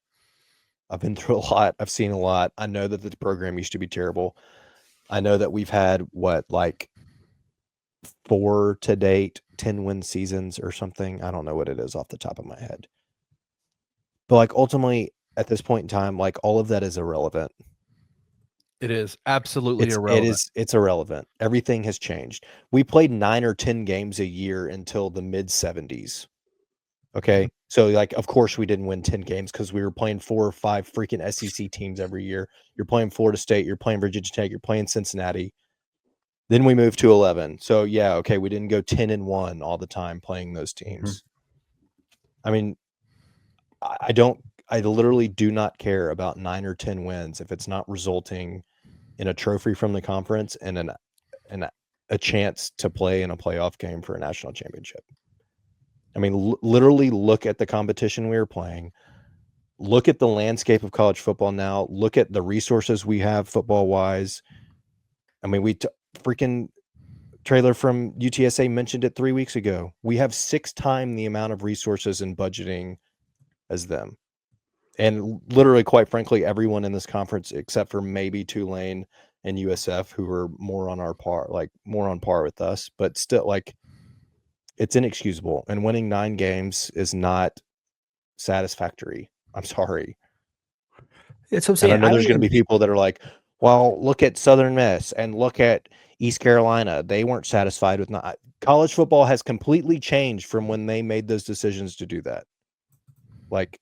Speaker 2: I've been through a lot. I've seen a lot. I know that the program used to be terrible. I know that we've had like 4 to date 10-win seasons or something. I don't know what it is off the top of my head. But like ultimately at this point in time, like all of that is irrelevant.
Speaker 1: It is absolutely irrelevant.
Speaker 2: It's irrelevant. Everything has changed. We played 9 or 10 games a year until the mid 70s. Okay. So like, of course we didn't win 10 games because we were playing 4 or 5 freaking SEC teams every year. You're playing Florida State, you're playing Virginia Tech, you're playing Cincinnati. Then we moved to 11. So yeah, okay, we didn't go 10-1 all the time playing those teams. I mean, I literally do not care about 9 or 10 wins if it's not resulting in a trophy from the conference and a chance to play in a playoff game for a national championship. I mean, literally look at the competition we are playing. Look at the landscape of college football now. Look at the resources we have football-wise. I mean, freaking trailer from UTSA mentioned it 3 weeks ago. We have 6 times the amount of resources and budgeting as them. And literally, quite frankly, everyone in this conference, except for maybe Tulane and USF, who are more on par with us, but still, like, it's inexcusable. And winning 9 games is not satisfactory. I'm sorry.
Speaker 3: That's what I'm saying.
Speaker 2: And I know there's going to be people that are like, well, look at Southern Miss and look at East Carolina. They weren't satisfied with not. College football has completely changed from when they made those decisions to do that. Like,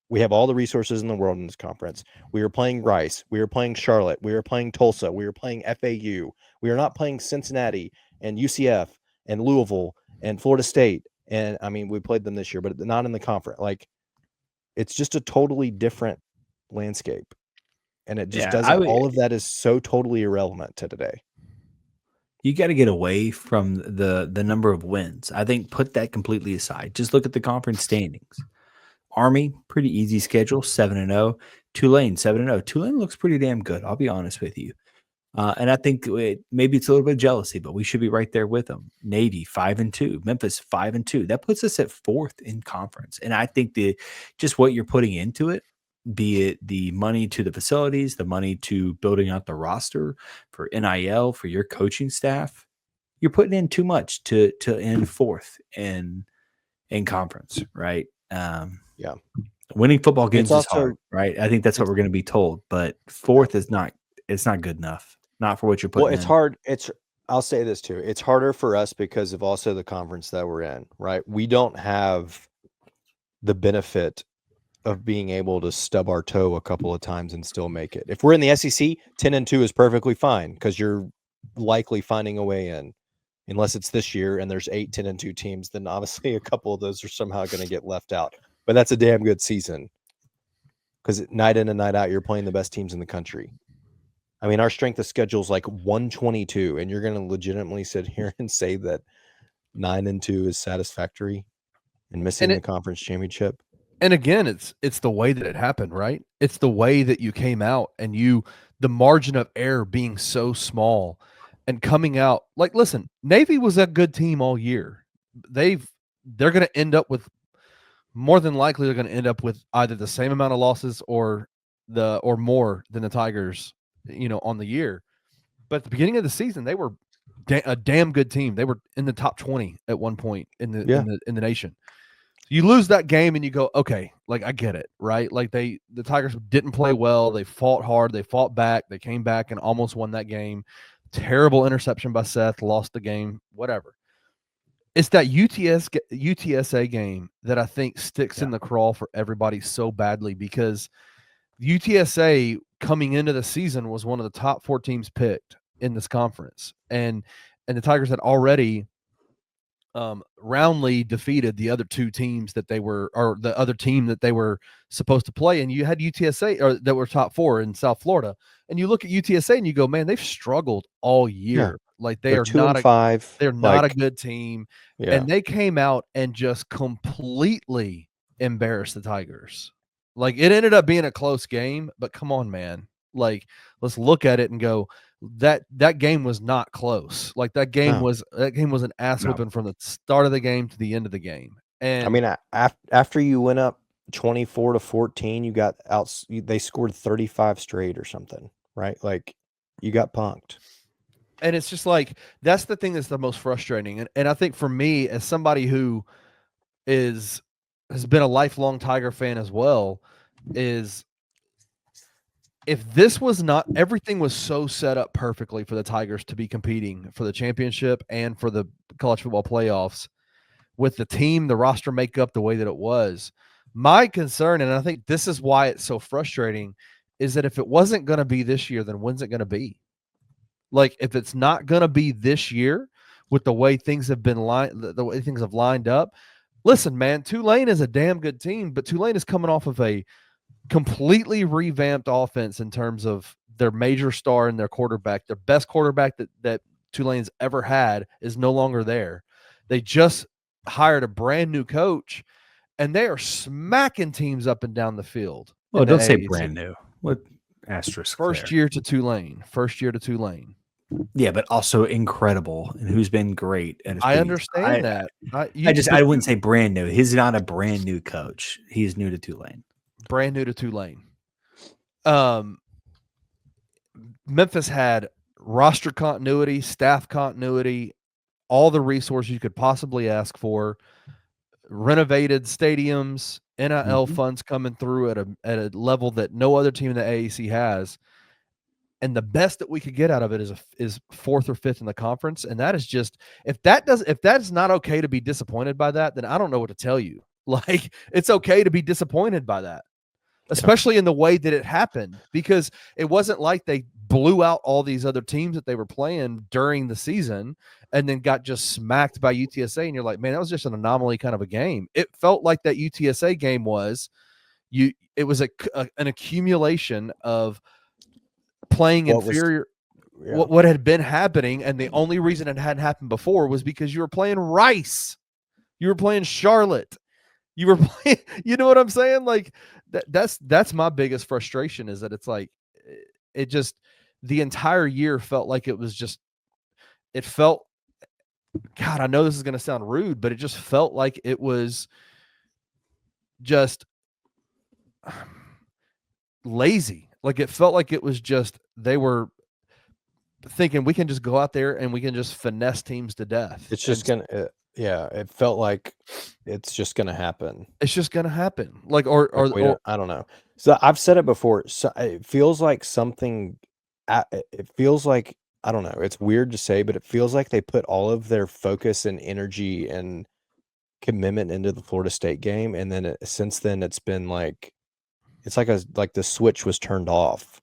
Speaker 2: we have all the resources in the world in this conference. We are playing Rice. We are playing Charlotte. We are playing Tulsa. We are playing FAU. We are not playing Cincinnati and UCF and Louisville and Florida State. And I mean, we played them this year, but not in the conference. Like, it's just a totally different landscape. And it just doesn't, all of that is so totally irrelevant to today.
Speaker 3: you got to get away from the number of wins. I think put that completely aside. Just look at the conference standings. Army, pretty easy schedule, 7-0. Tulane, 7-0. Tulane looks pretty damn good. I'll be honest with you. And I think maybe it's a little bit of jealousy, but we should be right there with them. Navy 5-2, Memphis 5-2. That puts us at 4th in conference. And I think just what you're putting into it, be it the money to the facilities, the money to building out the roster for NIL, for your coaching staff, you're putting in too much to end 4th in conference, right?
Speaker 2: Yeah.
Speaker 3: Winning football games
Speaker 2: It's
Speaker 3: is hard, right? I think that's what we're going to be told, but 4th is not. It's not good enough. Not for what you're putting.
Speaker 2: Well, it's hard. I'll say this too. It's harder for us because of also the conference that we're in, right? We don't have the benefit of being able to stub our toe a couple of times and still make it. If we're in the SEC, 10-2 is perfectly fine because you're likely finding a way in. Unless it's this year and there's 8 10-2 teams, then obviously a couple of those are somehow going to get left out. But that's a damn good season because night in and night out, you're playing the best teams in the country. I mean, our strength of schedule is like 122, and you're going to legitimately sit here and say that 9-2 is satisfactory and missing the conference championship.
Speaker 1: And again, it's the way that it happened, right? It's the way that you came out and the margin of error being so small and coming out like, listen, Navy was a good team all year. They're going to end up with more than likely they're going to end up with either the same amount of losses or more than the Tigers, on the year. But at the beginning of the season, they were a damn good team. They were in the top 20 at one point in the nation. You lose that game and you go, okay, like I get it, right? Like the Tigers didn't play well. They fought hard. They fought back. They came back and almost won that game. Terrible interception by Seth, lost the game, whatever. It's that UTSA game that I think sticks in the craw for everybody so badly because UTSA coming into the season was one of the top 4 teams picked in this conference. And the Tigers had already roundly defeated the other 2 teams that the other team that they were supposed to play. And you had UTSA that were top 4 in South Florida. And you look at UTSA and you go, man, they've struggled all year. Yeah. Like they're
Speaker 2: 2-5.
Speaker 1: They're not a good team. Yeah. And they came out and just completely embarrassed the Tigers. Like it ended up being a close game, but come on, man. Like let's look at it and go, that game was not close. Like that game was an ass whipping from the start of the game to the end of the game. And
Speaker 2: I mean, after you went up 24-14, you got out. They scored 35 straight or something, right? Like you got punked.
Speaker 1: And it's just like that's the thing that's the most frustrating. And I think for me, as somebody who has been a lifelong Tiger fan as well, is if this was not, everything was so set up perfectly for the Tigers to be competing for the championship and for the college football playoffs with the team, the roster makeup, the way that it was. My concern, and I think this is why it's so frustrating, is that if it wasn't going to be this year, then when's it going to be? Like if it's not going to be this year with the way things have been the way things have lined up. Listen, man, Tulane is a damn good team, but Tulane is coming off of a completely revamped offense in terms of their major star and their quarterback. Their best quarterback that Tulane's ever had is no longer there. They just hired a brand new coach, and they are smacking teams up and down the field.
Speaker 3: Well, don't say brand new. What asterisk?
Speaker 1: First year to Tulane.
Speaker 3: Yeah, but also incredible, and who's been great. And
Speaker 1: I understand that.
Speaker 3: I wouldn't say brand new. He's not a brand new coach. He's new to Tulane.
Speaker 1: Brand new to Tulane. Memphis had roster continuity, staff continuity, all the resources you could possibly ask for. Renovated stadiums, NIL funds coming through at a level that no other team in the AAC has. And the best that we could get out of it is 4th or 5th in the conference. And that is just, if that's not okay to be disappointed by that, then I don't know what to tell you. Like it's okay to be disappointed by that, especially in the way that it happened, because it wasn't like they blew out all these other teams that they were playing during the season and then got just smacked by UTSA. And you're like, man, that was just an anomaly kind of a game. It felt like that UTSA game was an accumulation of playing inferior. what had been happening, and the only reason it hadn't happened before was because you were playing Rice, you were playing Charlotte, you were playing. You know what I'm saying? Like that's my biggest frustration is that it's like it just the entire year felt like it was just it felt. God, I know this is going to sound rude, but it just felt like it was just lazy. Like it felt like it was just they were thinking we can just go out there and we can just finesse teams to death.
Speaker 2: It's just gonna, it felt like it's just gonna happen.
Speaker 1: It's just gonna happen. Like
Speaker 2: I don't know. So I've said it before. So it feels like something. It feels like I don't know. It's weird to say, but it feels like they put all of their focus and energy and commitment into the Florida State game, and then since then it's been like it's like the switch was turned off.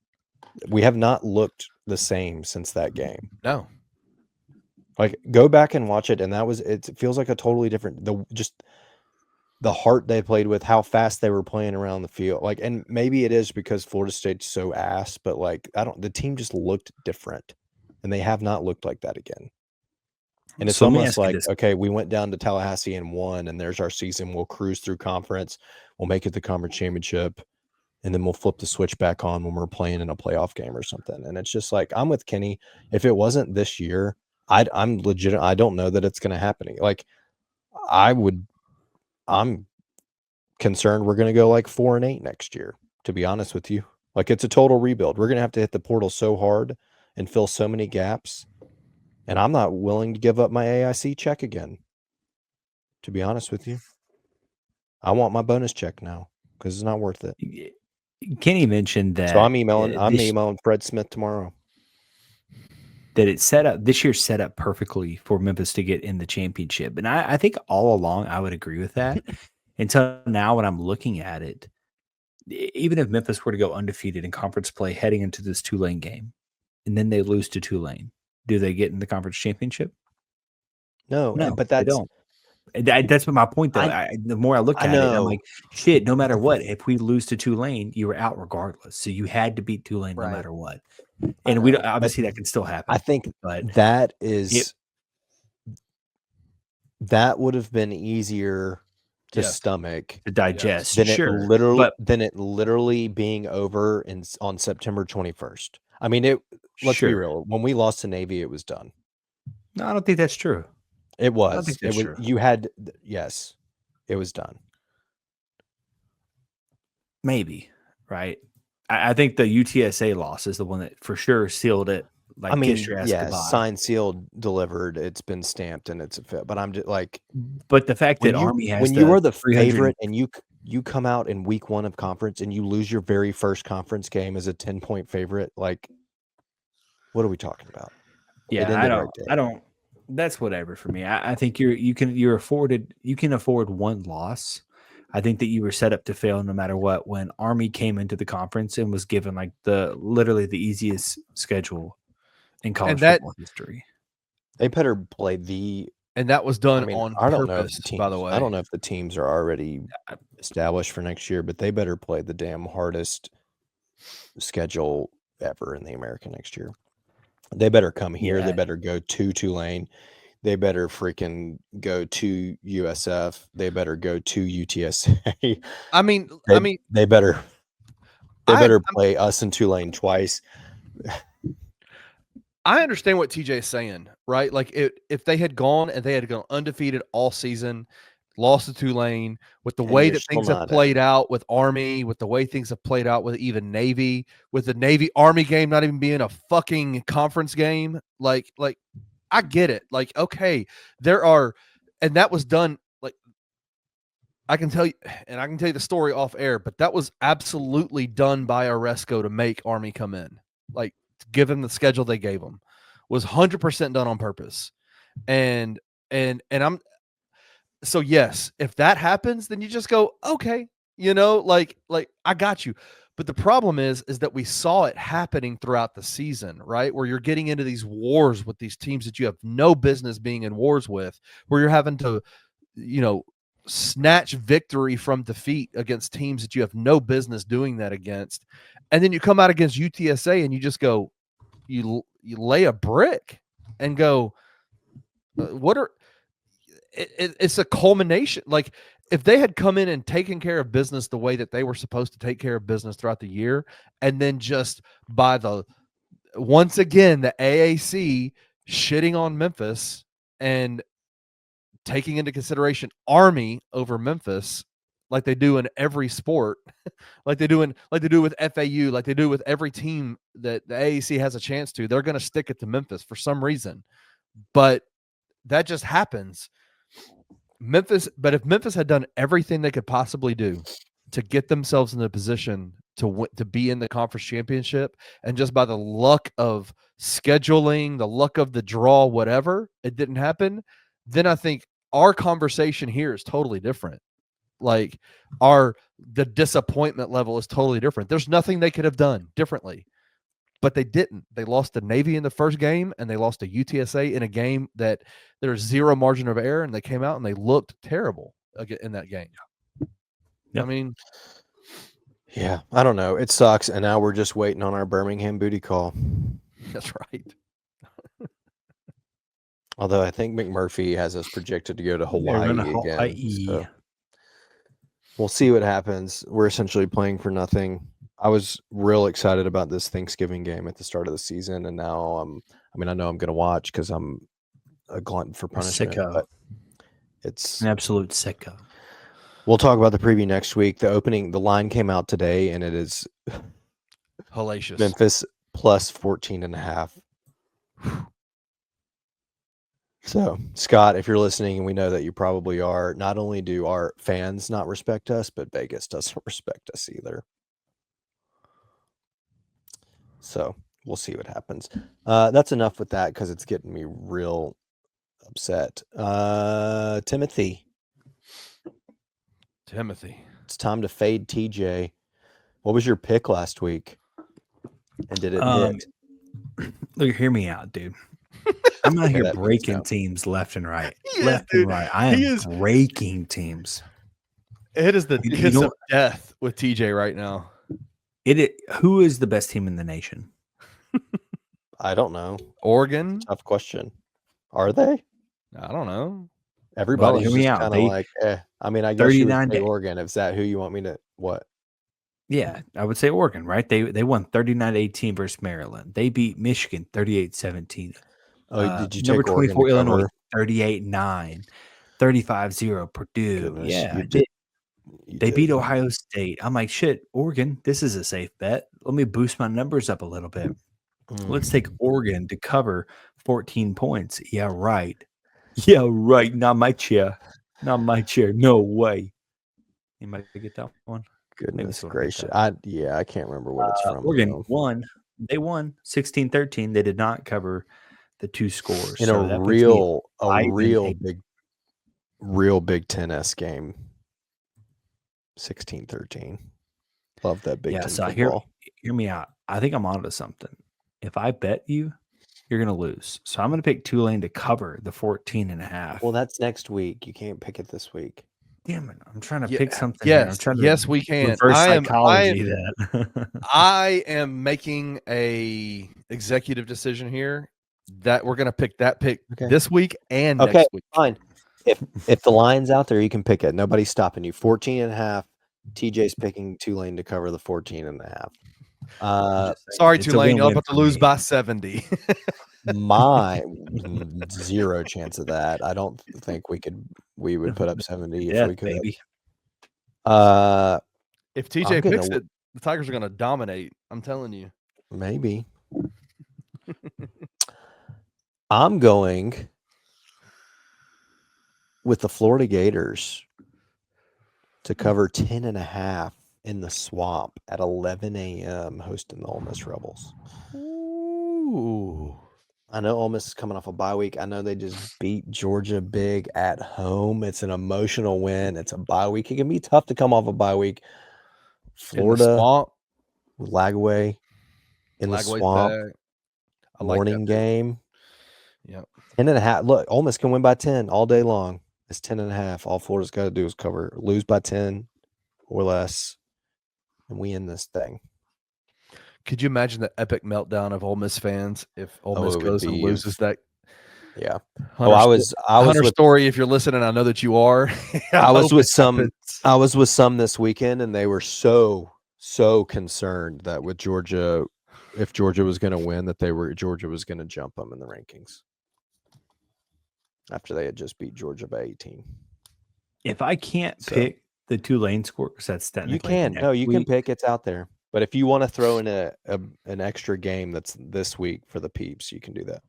Speaker 2: We have not looked the same since that game.
Speaker 1: No.
Speaker 2: Like go back and watch it, and it feels like a totally different the heart they played with, how fast they were playing around the field. Like, and maybe it is because Florida State's so ass, but like the team just looked different, and they have not looked like that again. And it's almost like, okay, we went down to Tallahassee and won, and there's our season. We'll cruise through conference. We'll make it the conference championship, and then we'll flip the switch back on when we're playing in a playoff game or something. And it's just like, I'm with Kenny. If it wasn't this year, I'm legit. I don't know that it's going to happen. Like I'm concerned we're going to go like 4-8 next year, to be honest with you. Like it's a total rebuild. We're going to have to hit the portal so hard and fill so many gaps. And I'm not willing to give up my AIC check again, to be honest with you. I want my bonus check now because it's not worth it.
Speaker 3: Kenny mentioned that.
Speaker 2: So I'm emailing Fred Smith tomorrow.
Speaker 3: That it's set up this year, set up perfectly for Memphis to get in the championship. And I think all along I would agree with that. Until now, when I'm looking at it, even if Memphis were to go undefeated in conference play heading into this Tulane game, and then they lose to Tulane, do they get in the conference championship?
Speaker 2: No, but
Speaker 3: they don't. That's my point, though. The more I look at it, I'm like, shit, no matter what, if we lose to Tulane, you were out regardless. So you had to beat Tulane no matter what. And we don't, obviously that can still happen.
Speaker 2: I think
Speaker 3: but
Speaker 2: that would have been easier to stomach,
Speaker 3: to digest,
Speaker 2: than it literally being over on September 21st. I mean, let's be real. When we lost to Navy, it was done.
Speaker 3: No, I don't think that's true.
Speaker 2: It was.
Speaker 3: I don't think that's true.
Speaker 2: It was done.
Speaker 3: Maybe, right? I think the UTSA loss is the one that for sure sealed it. Like,
Speaker 2: I mean, signed, sealed, delivered. It's been stamped, and it's a fit. But I'm just like,
Speaker 3: but the fact that Army has
Speaker 2: when you are the favorite and you come out in week 1 of conference and you lose your very first conference game as a 10-point favorite, like, what are we talking about?
Speaker 3: Yeah, I don't. That's whatever for me. I think you can afford one loss. I think that you were set up to fail no matter what. When Army came into the conference and was given like literally the easiest schedule in college football history,
Speaker 2: they better play
Speaker 1: and that was done on purpose. By the way,
Speaker 2: I don't know if the teams are already established for next year, but they better play the damn hardest schedule ever in the American next year. They better come here. Yeah. They better go to Tulane. They better freaking go to USF. They better go to UTSA.
Speaker 1: They
Speaker 2: better play us in Tulane twice.
Speaker 1: I understand what TJ is saying, right? Like if they had gone and they had gone undefeated all season, lost to Tulane, with the way that things have played out with Army, with the way things have played out with even Navy, with the Navy Army game not even being a fucking conference game, like I get it. Like, okay, and that was done. Like, I can tell you the story off air, but that was absolutely done by Oresco to make Army come in. Like, to give them the schedule they gave them was 100% done on purpose. And I'm, so yes, if that happens, then you just go, okay, like I got you. But the problem is that we saw it happening throughout the season, right? Where you're getting into these wars with these teams that you have no business being in wars with, where you're having to, snatch victory from defeat against teams that you have no business doing that against. And then you come out against UTSA and you just go, you you lay a brick and go, what are it's a culmination. Like if they had come in and taken care of business the way that they were supposed to take care of business throughout the year, and then just by once again, the AAC shitting on Memphis and taking into consideration Army over Memphis, like they do in every sport, like they do with FAU, like they do with every team that the AAC has a chance to, they're going to stick it to Memphis for some reason. But that just happens. But if Memphis had done everything they could possibly do to get themselves in the position to be in the conference championship, and just by the luck of scheduling, the luck of the draw, whatever, it didn't happen, then I think our conversation here is totally different. Like the disappointment level is totally different. There's nothing they could have done differently, but they didn't. They lost to Navy in the first game, and they lost to UTSA in a game that there's zero margin of error, and they came out and they looked terrible in that game.
Speaker 3: Yep.
Speaker 1: I mean,
Speaker 2: Yeah, I don't know. It sucks, and now we're just waiting on our Birmingham booty call.
Speaker 1: that's right.
Speaker 2: Although I think McMurphy has us projected to go to Hawaii again. So we'll see what happens. We're essentially playing for nothing. I was real excited about this Thanksgiving game at the start of the season, and now I know I'm going to watch because I'm a glutton for punishment.
Speaker 3: Sicko.
Speaker 2: But it's
Speaker 3: An absolute sicko.
Speaker 2: We'll talk about the preview next week. The line came out today, and it is
Speaker 1: Hellacious.
Speaker 2: Memphis plus 14.5. So, Scott, if you're listening, and we know that you probably are, not only do our fans not respect us, but Vegas doesn't respect us either. So, we'll see what happens. That's enough with that because it's getting me real upset. Timothy. It's time to fade TJ. What was your pick last week? And did it hit?
Speaker 3: Look, hear me out, dude. I'm out here breaking teams left and right. And right. I am breaking teams.
Speaker 1: It is the kiss of death with TJ right now.
Speaker 3: Who is the best team in the nation?
Speaker 2: I don't know.
Speaker 1: Oregon?
Speaker 2: Tough question. Are they?
Speaker 1: I don't know.
Speaker 2: Everybody's just kind of like, I mean, I guess you would say Oregon. Is that who you want me to what?
Speaker 3: Yeah, I would say Oregon, right? They won 39-18 versus Maryland. They beat Michigan 38-17.
Speaker 2: Oh, did you
Speaker 3: number
Speaker 2: take Oregon
Speaker 3: 24 Illinois 38-9, 35-0 Purdue.
Speaker 2: Goodness,
Speaker 3: yeah,
Speaker 2: they
Speaker 3: beat Ohio State. I'm like, shit, Oregon, this is a safe bet. Let me boost my numbers up a little bit. Let's take Oregon to cover 14 points. Yeah, right. Yeah, right. Not my chair. Not my chair. No way. Anybody get that one?
Speaker 2: Goodness gracious. I can't remember what it's from.
Speaker 3: Oregon won. They won 16-13. They did not cover the two scores.
Speaker 2: In a real Big Ten-esque game. 16-13. Love that Big Ten football.
Speaker 3: Hear me out. I think I'm onto something. If I bet you, you're going to lose. So I'm going to pick Tulane to cover the 14.5.
Speaker 2: Well, that's next week. You can't pick it this week.
Speaker 3: Damn it. I'm trying to pick something.
Speaker 1: Yes,
Speaker 3: I'm trying to
Speaker 1: we can.
Speaker 3: reverse psychology that.
Speaker 1: I am making a executive decision here that we're going to pick that pick this week and next week.
Speaker 2: Fine. If the line's out there, you can pick it. Nobody's stopping you. 14.5. TJ's picking Tulane to cover the 14.5.
Speaker 1: Sorry, Tulane, you're about to lose by 70.
Speaker 2: My zero chance of that. I don't think we would put up 70 if we could.
Speaker 3: Baby.
Speaker 1: If TJ picks it, the Tigers are going to dominate. I'm telling you.
Speaker 2: Maybe. I'm going with the Florida Gators to cover 10.5 in the Swamp at 11 a.m. hosting the Ole Miss Rebels.
Speaker 1: Ooh.
Speaker 2: I know Ole Miss is coming off a bye week. I know they just beat Georgia big at home. It's an emotional win. It's a bye week. It can be tough to come off a bye week. Florida, Lagway in the Swamp. Morning game.
Speaker 1: Yep.
Speaker 2: 10.5. Look, Ole Miss can win by 10 all day long. It's 10.5. All Florida's got to do is lose by 10 or less, and we end this thing.
Speaker 1: Could you imagine the epic meltdown of Ole Miss fans if Ole
Speaker 2: Oh,
Speaker 1: Miss
Speaker 2: it would
Speaker 1: goes and
Speaker 2: be
Speaker 1: loses that?
Speaker 2: Yeah.
Speaker 1: Hunter,
Speaker 2: I was
Speaker 1: Hunter
Speaker 2: with
Speaker 1: Story. If you're listening, I know that you are.
Speaker 2: I was
Speaker 1: hope
Speaker 2: with
Speaker 1: it
Speaker 2: some
Speaker 1: happens.
Speaker 2: I was with some this weekend, and they were so concerned that with Georgia, if Georgia was going to win, that Georgia was going to jump them in the rankings after they had just beat Georgia by 18.
Speaker 3: If I can't
Speaker 2: So-
Speaker 3: pick the Tulane score, because that's
Speaker 2: You
Speaker 3: technically
Speaker 2: can. No,
Speaker 3: next
Speaker 2: you can
Speaker 3: week,
Speaker 2: pick. It's out there. But if you want to throw in an extra game that's this week for the peeps, you can do that.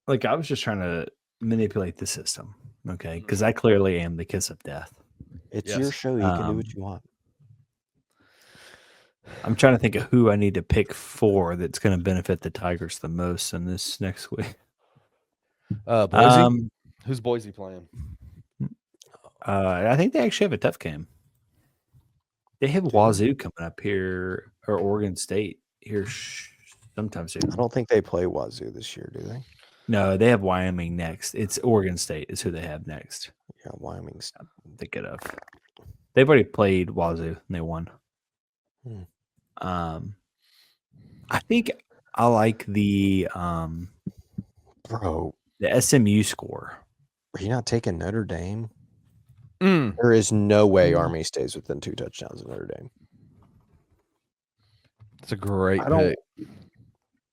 Speaker 3: like I was just trying to manipulate the system, okay? Because I clearly am the kiss of death.
Speaker 2: It's
Speaker 1: Yes.
Speaker 2: your show. You can do what
Speaker 3: Um,
Speaker 2: you want.
Speaker 3: I'm trying to think of who I need to pick for that's going to benefit the Tigers the most in this next week.
Speaker 1: Boise. Who's Boise playing?
Speaker 3: I think they actually have a tough game. They have Wazoo coming up here, or Oregon State here sometime soon.
Speaker 2: I don't think they play Wazoo this year, do they?
Speaker 3: No, they have Wyoming next. It's Oregon State is who they have next.
Speaker 2: Yeah, Wyoming's.
Speaker 3: Think it of. They've already played Wazoo and they won.
Speaker 2: Hmm.
Speaker 3: I think I like the
Speaker 2: Bro,
Speaker 3: SMU score.
Speaker 2: are you not taking Notre Dame?
Speaker 1: Mm.
Speaker 2: There is no way Army stays within 2 touchdowns of Notre Dame.
Speaker 1: It's a great
Speaker 3: I don't-
Speaker 1: pick.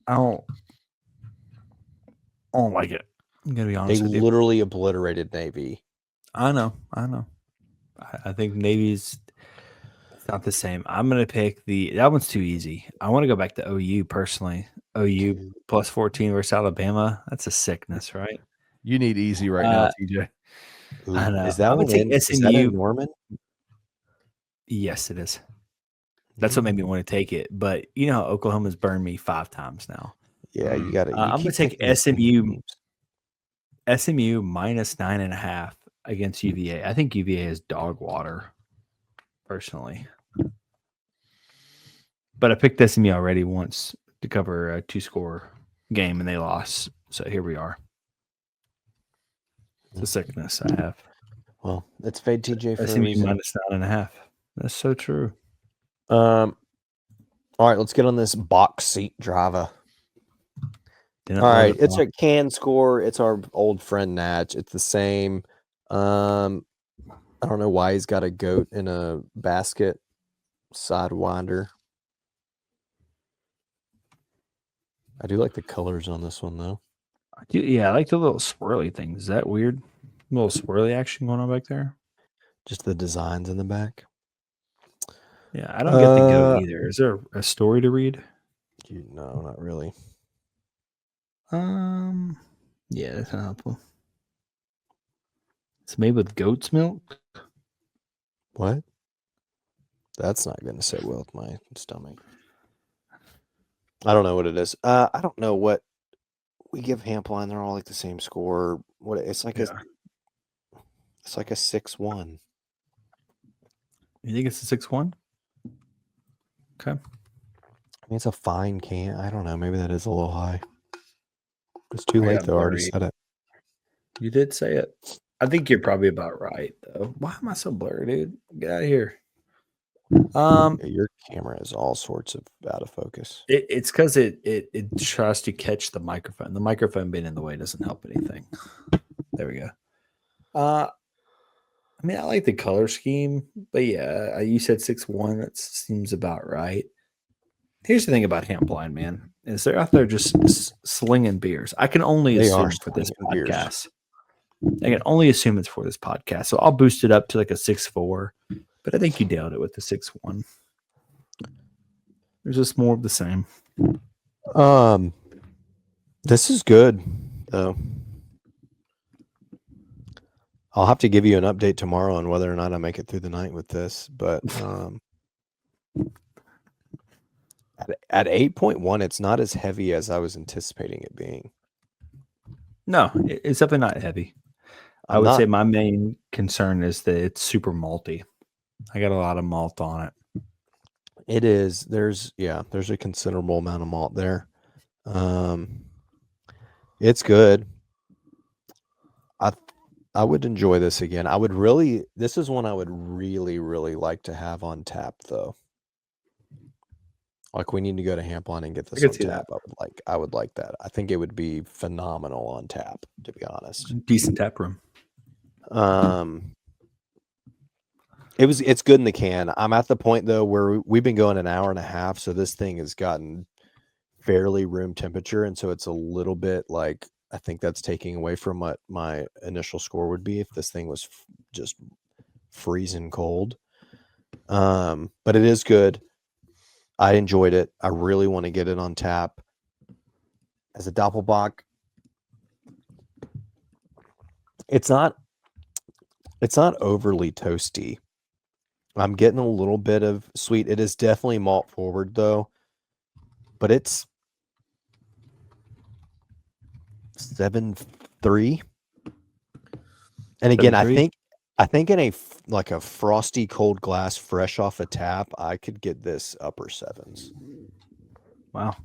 Speaker 3: I don't like it. I'm gonna be
Speaker 2: They
Speaker 3: honest with you.
Speaker 2: literally obliterated Navy.
Speaker 3: I know. I think Navy's not the same. I'm gonna pick that one's too easy. I want to go back to OU personally. OU plus 14 versus Alabama. That's a sickness, right?
Speaker 1: You need easy right now, TJ.
Speaker 2: Ooh,
Speaker 3: I know.
Speaker 2: Is that
Speaker 3: I'm
Speaker 2: one
Speaker 3: gonna take
Speaker 2: in? Is that
Speaker 3: SMU.
Speaker 2: in Norman?
Speaker 3: Yes, it is. That's what made me want to take it. But you know how Oklahoma's burned me 5 times now.
Speaker 2: Yeah, you got it.
Speaker 3: I'm gonna take SMU minus 9.5 against UVA. I think UVA is dog water, personally. But I picked SMU already once to cover a 2-score game, and they lost. So here we are. It's a sickness I have.
Speaker 2: Well, it's fade TJ for a
Speaker 3: SMU
Speaker 2: reason.
Speaker 3: minus 9.5. That's so true.
Speaker 2: All right, let's get on this box seat driver.
Speaker 3: Didn't
Speaker 2: All
Speaker 3: love
Speaker 2: right,
Speaker 3: it,
Speaker 2: it's
Speaker 3: Bock.
Speaker 2: a can score. It's our old friend Natch. It's the same. I don't know why he's got a goat in a basket. Sidewinder. I do like the colors on this one though.
Speaker 3: Yeah, I like the little swirly things. Is that weird? Little swirly action going on back there?
Speaker 2: Just the designs in the back.
Speaker 3: Yeah, I don't get the goat either. Is there a story to read?
Speaker 2: No, not really.
Speaker 3: Yeah, that's not helpful. It's made with goat's milk.
Speaker 2: What? That's not going to sit well with my stomach. I don't know what it is. I don't know what we give Hampline. They're all like the same score. What it's like it's like a 6-1.
Speaker 3: You think it's a 6-1? Okay.
Speaker 2: I mean, it's a fine can. I don't know. Maybe that is a little high. It's too
Speaker 3: I
Speaker 2: late
Speaker 3: got
Speaker 2: though. I already
Speaker 3: blurry.
Speaker 2: said it.
Speaker 3: You did say it. I think you're probably about right, though. Why am I so blurry, dude? Get out of here.
Speaker 2: Yeah, your camera is all sorts of out of focus.
Speaker 3: It's because it tries to catch the microphone. The microphone being in the way doesn't help anything. There we go. I mean, I like the color scheme, but yeah, you said 6-1. That seems about right. Here's the thing about Hampline, man, is they're out there just slinging beers. I can only
Speaker 2: They
Speaker 3: assume
Speaker 2: are
Speaker 3: for this
Speaker 2: slinging beers.
Speaker 3: podcast. I can only assume it's for this podcast. So I'll boost it up to like a 6-4, but I think you nailed it with the 6-1. There's just more of the same.
Speaker 2: This is good though. I'll have to give you an update tomorrow on whether or not I make it through the night with this, but at 8.1, it's not as heavy as I was anticipating it being.
Speaker 3: No, it's definitely not heavy. I would say my main concern is that it's super malty. I got a lot of malt on it.
Speaker 2: It is. There's a considerable amount of malt there. It's good. I would enjoy this again. This is one I would really, really like to have on tap though. Like, we need to go to Hampline and get this
Speaker 3: could
Speaker 2: on
Speaker 3: see
Speaker 2: tap. I would like that. I think it would be phenomenal on tap, to be honest.
Speaker 3: Decent tap room.
Speaker 2: It's good in the can. I'm at the point though where we've been going an hour and a half, so this thing has gotten fairly room temperature, and so it's a little bit like, I think that's taking away from what my initial score would be if this thing was just freezing cold. But it is good. I enjoyed it. I really want to get it on tap. As a Doppelbock, it's not overly toasty. I'm getting a little bit of sweet. It is definitely malt forward though, but it's 7.3. And again,
Speaker 3: 7.3?
Speaker 2: I think in a frosty cold glass fresh off a tap, I could get this upper sevens.
Speaker 3: Wow.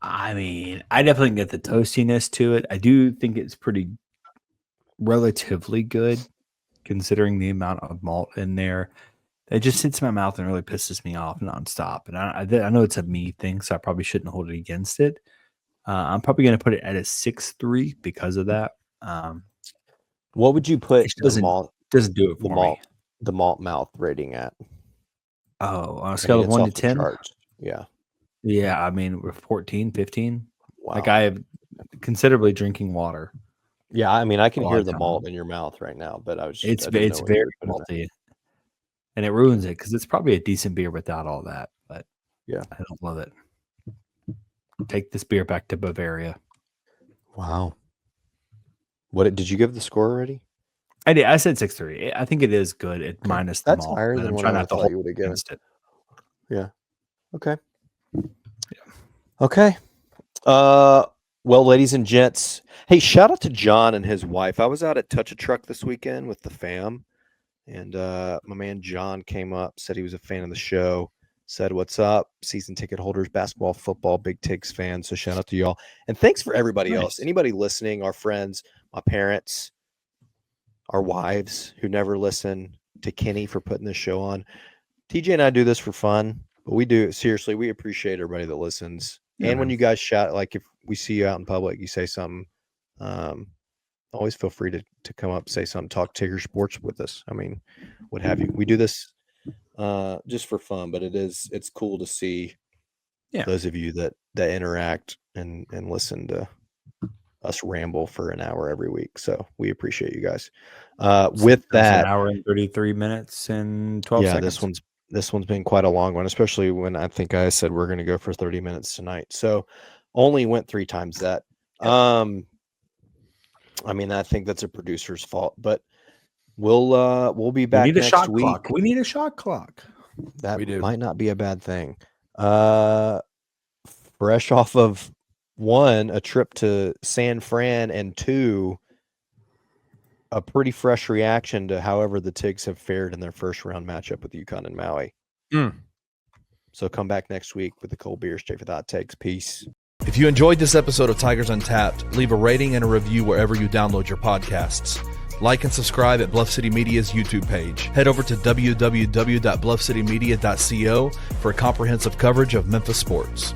Speaker 3: I mean, I definitely get the toastiness to it. I do think it's pretty relatively good considering the amount of malt in there. It just sits in my mouth and really pisses me off nonstop. And I know it's a me thing, so I probably shouldn't hold it against it. I'm probably going to put it at a 6.3 because of that.
Speaker 2: What would you put
Speaker 3: doesn't do it for me.
Speaker 2: The malt mouth rating at?
Speaker 3: Oh, on a scale of 1 to 10?
Speaker 2: Yeah.
Speaker 3: Yeah, I mean, we're 14, 15.
Speaker 2: Wow.
Speaker 3: Like, I have considerably drinking water.
Speaker 2: Yeah, I mean, I can
Speaker 3: A lot
Speaker 2: hear
Speaker 3: of
Speaker 2: the
Speaker 3: time.
Speaker 2: malt in your mouth right now, but
Speaker 3: It's
Speaker 2: I didn't know what you
Speaker 3: very
Speaker 2: were putting in
Speaker 3: malty, and it ruins it because it's probably a decent beer without all that. But
Speaker 2: Yeah.
Speaker 3: I don't love it. Take this beer back to Bavaria.
Speaker 2: there. Wow. What did you give the score already?
Speaker 3: I did. I said 6.3. I think it is good. It minus the
Speaker 2: That's
Speaker 3: malt.
Speaker 2: higher
Speaker 3: but
Speaker 2: than
Speaker 3: I'm
Speaker 2: what
Speaker 3: trying
Speaker 2: I
Speaker 3: not to
Speaker 2: thought
Speaker 3: hold
Speaker 2: you would have given.
Speaker 3: against it.
Speaker 2: Yeah. Okay. Okay. Well, ladies and gents, hey, shout out to John and his wife. I was out at Touch a Truck this weekend with the fam, and my man John came up, said he was a fan of the show, said, "What's up? Season ticket holders, basketball, football, Big Tigs fans." So shout out to y'all. And thanks for everybody else. Anybody listening, our friends, my parents, our wives who never listen, to Kenny for putting this show on. TJ and I do this for fun, but we do seriously. We appreciate everybody that listens.
Speaker 3: Yeah,
Speaker 2: and when
Speaker 3: man.
Speaker 2: you guys shout, like if we see you out in public, you say something, always feel free to come up, say something, talk Tigger sports with us. I mean, what have you. We do this just for fun, but it's cool to see those of you that interact and listen to us ramble for an hour every week. So we appreciate you guys. With that,
Speaker 3: an hour and 33 minutes and 12 seconds.
Speaker 2: This one's been quite a long one, especially when I think I said we're going to go for 30 minutes tonight. So only went 3 times that. I mean, I think that's a producer's fault, but we'll be back next week.
Speaker 3: We need a shot clock.
Speaker 2: That might not be a bad thing. Fresh off of 1, a trip to San Fran, and 2, a pretty fresh reaction to however the Tigs have fared in their first round matchup with UConn and Maui. So come back next week with the cold beer straight for the hot takes. Peace.
Speaker 1: If you enjoyed this episode of Tigers Untapped, leave a rating and a review wherever you download your podcasts. Like and subscribe at Bluff City Media's YouTube page. Head over to www.bluffcitymedia.co for a comprehensive coverage of Memphis sports.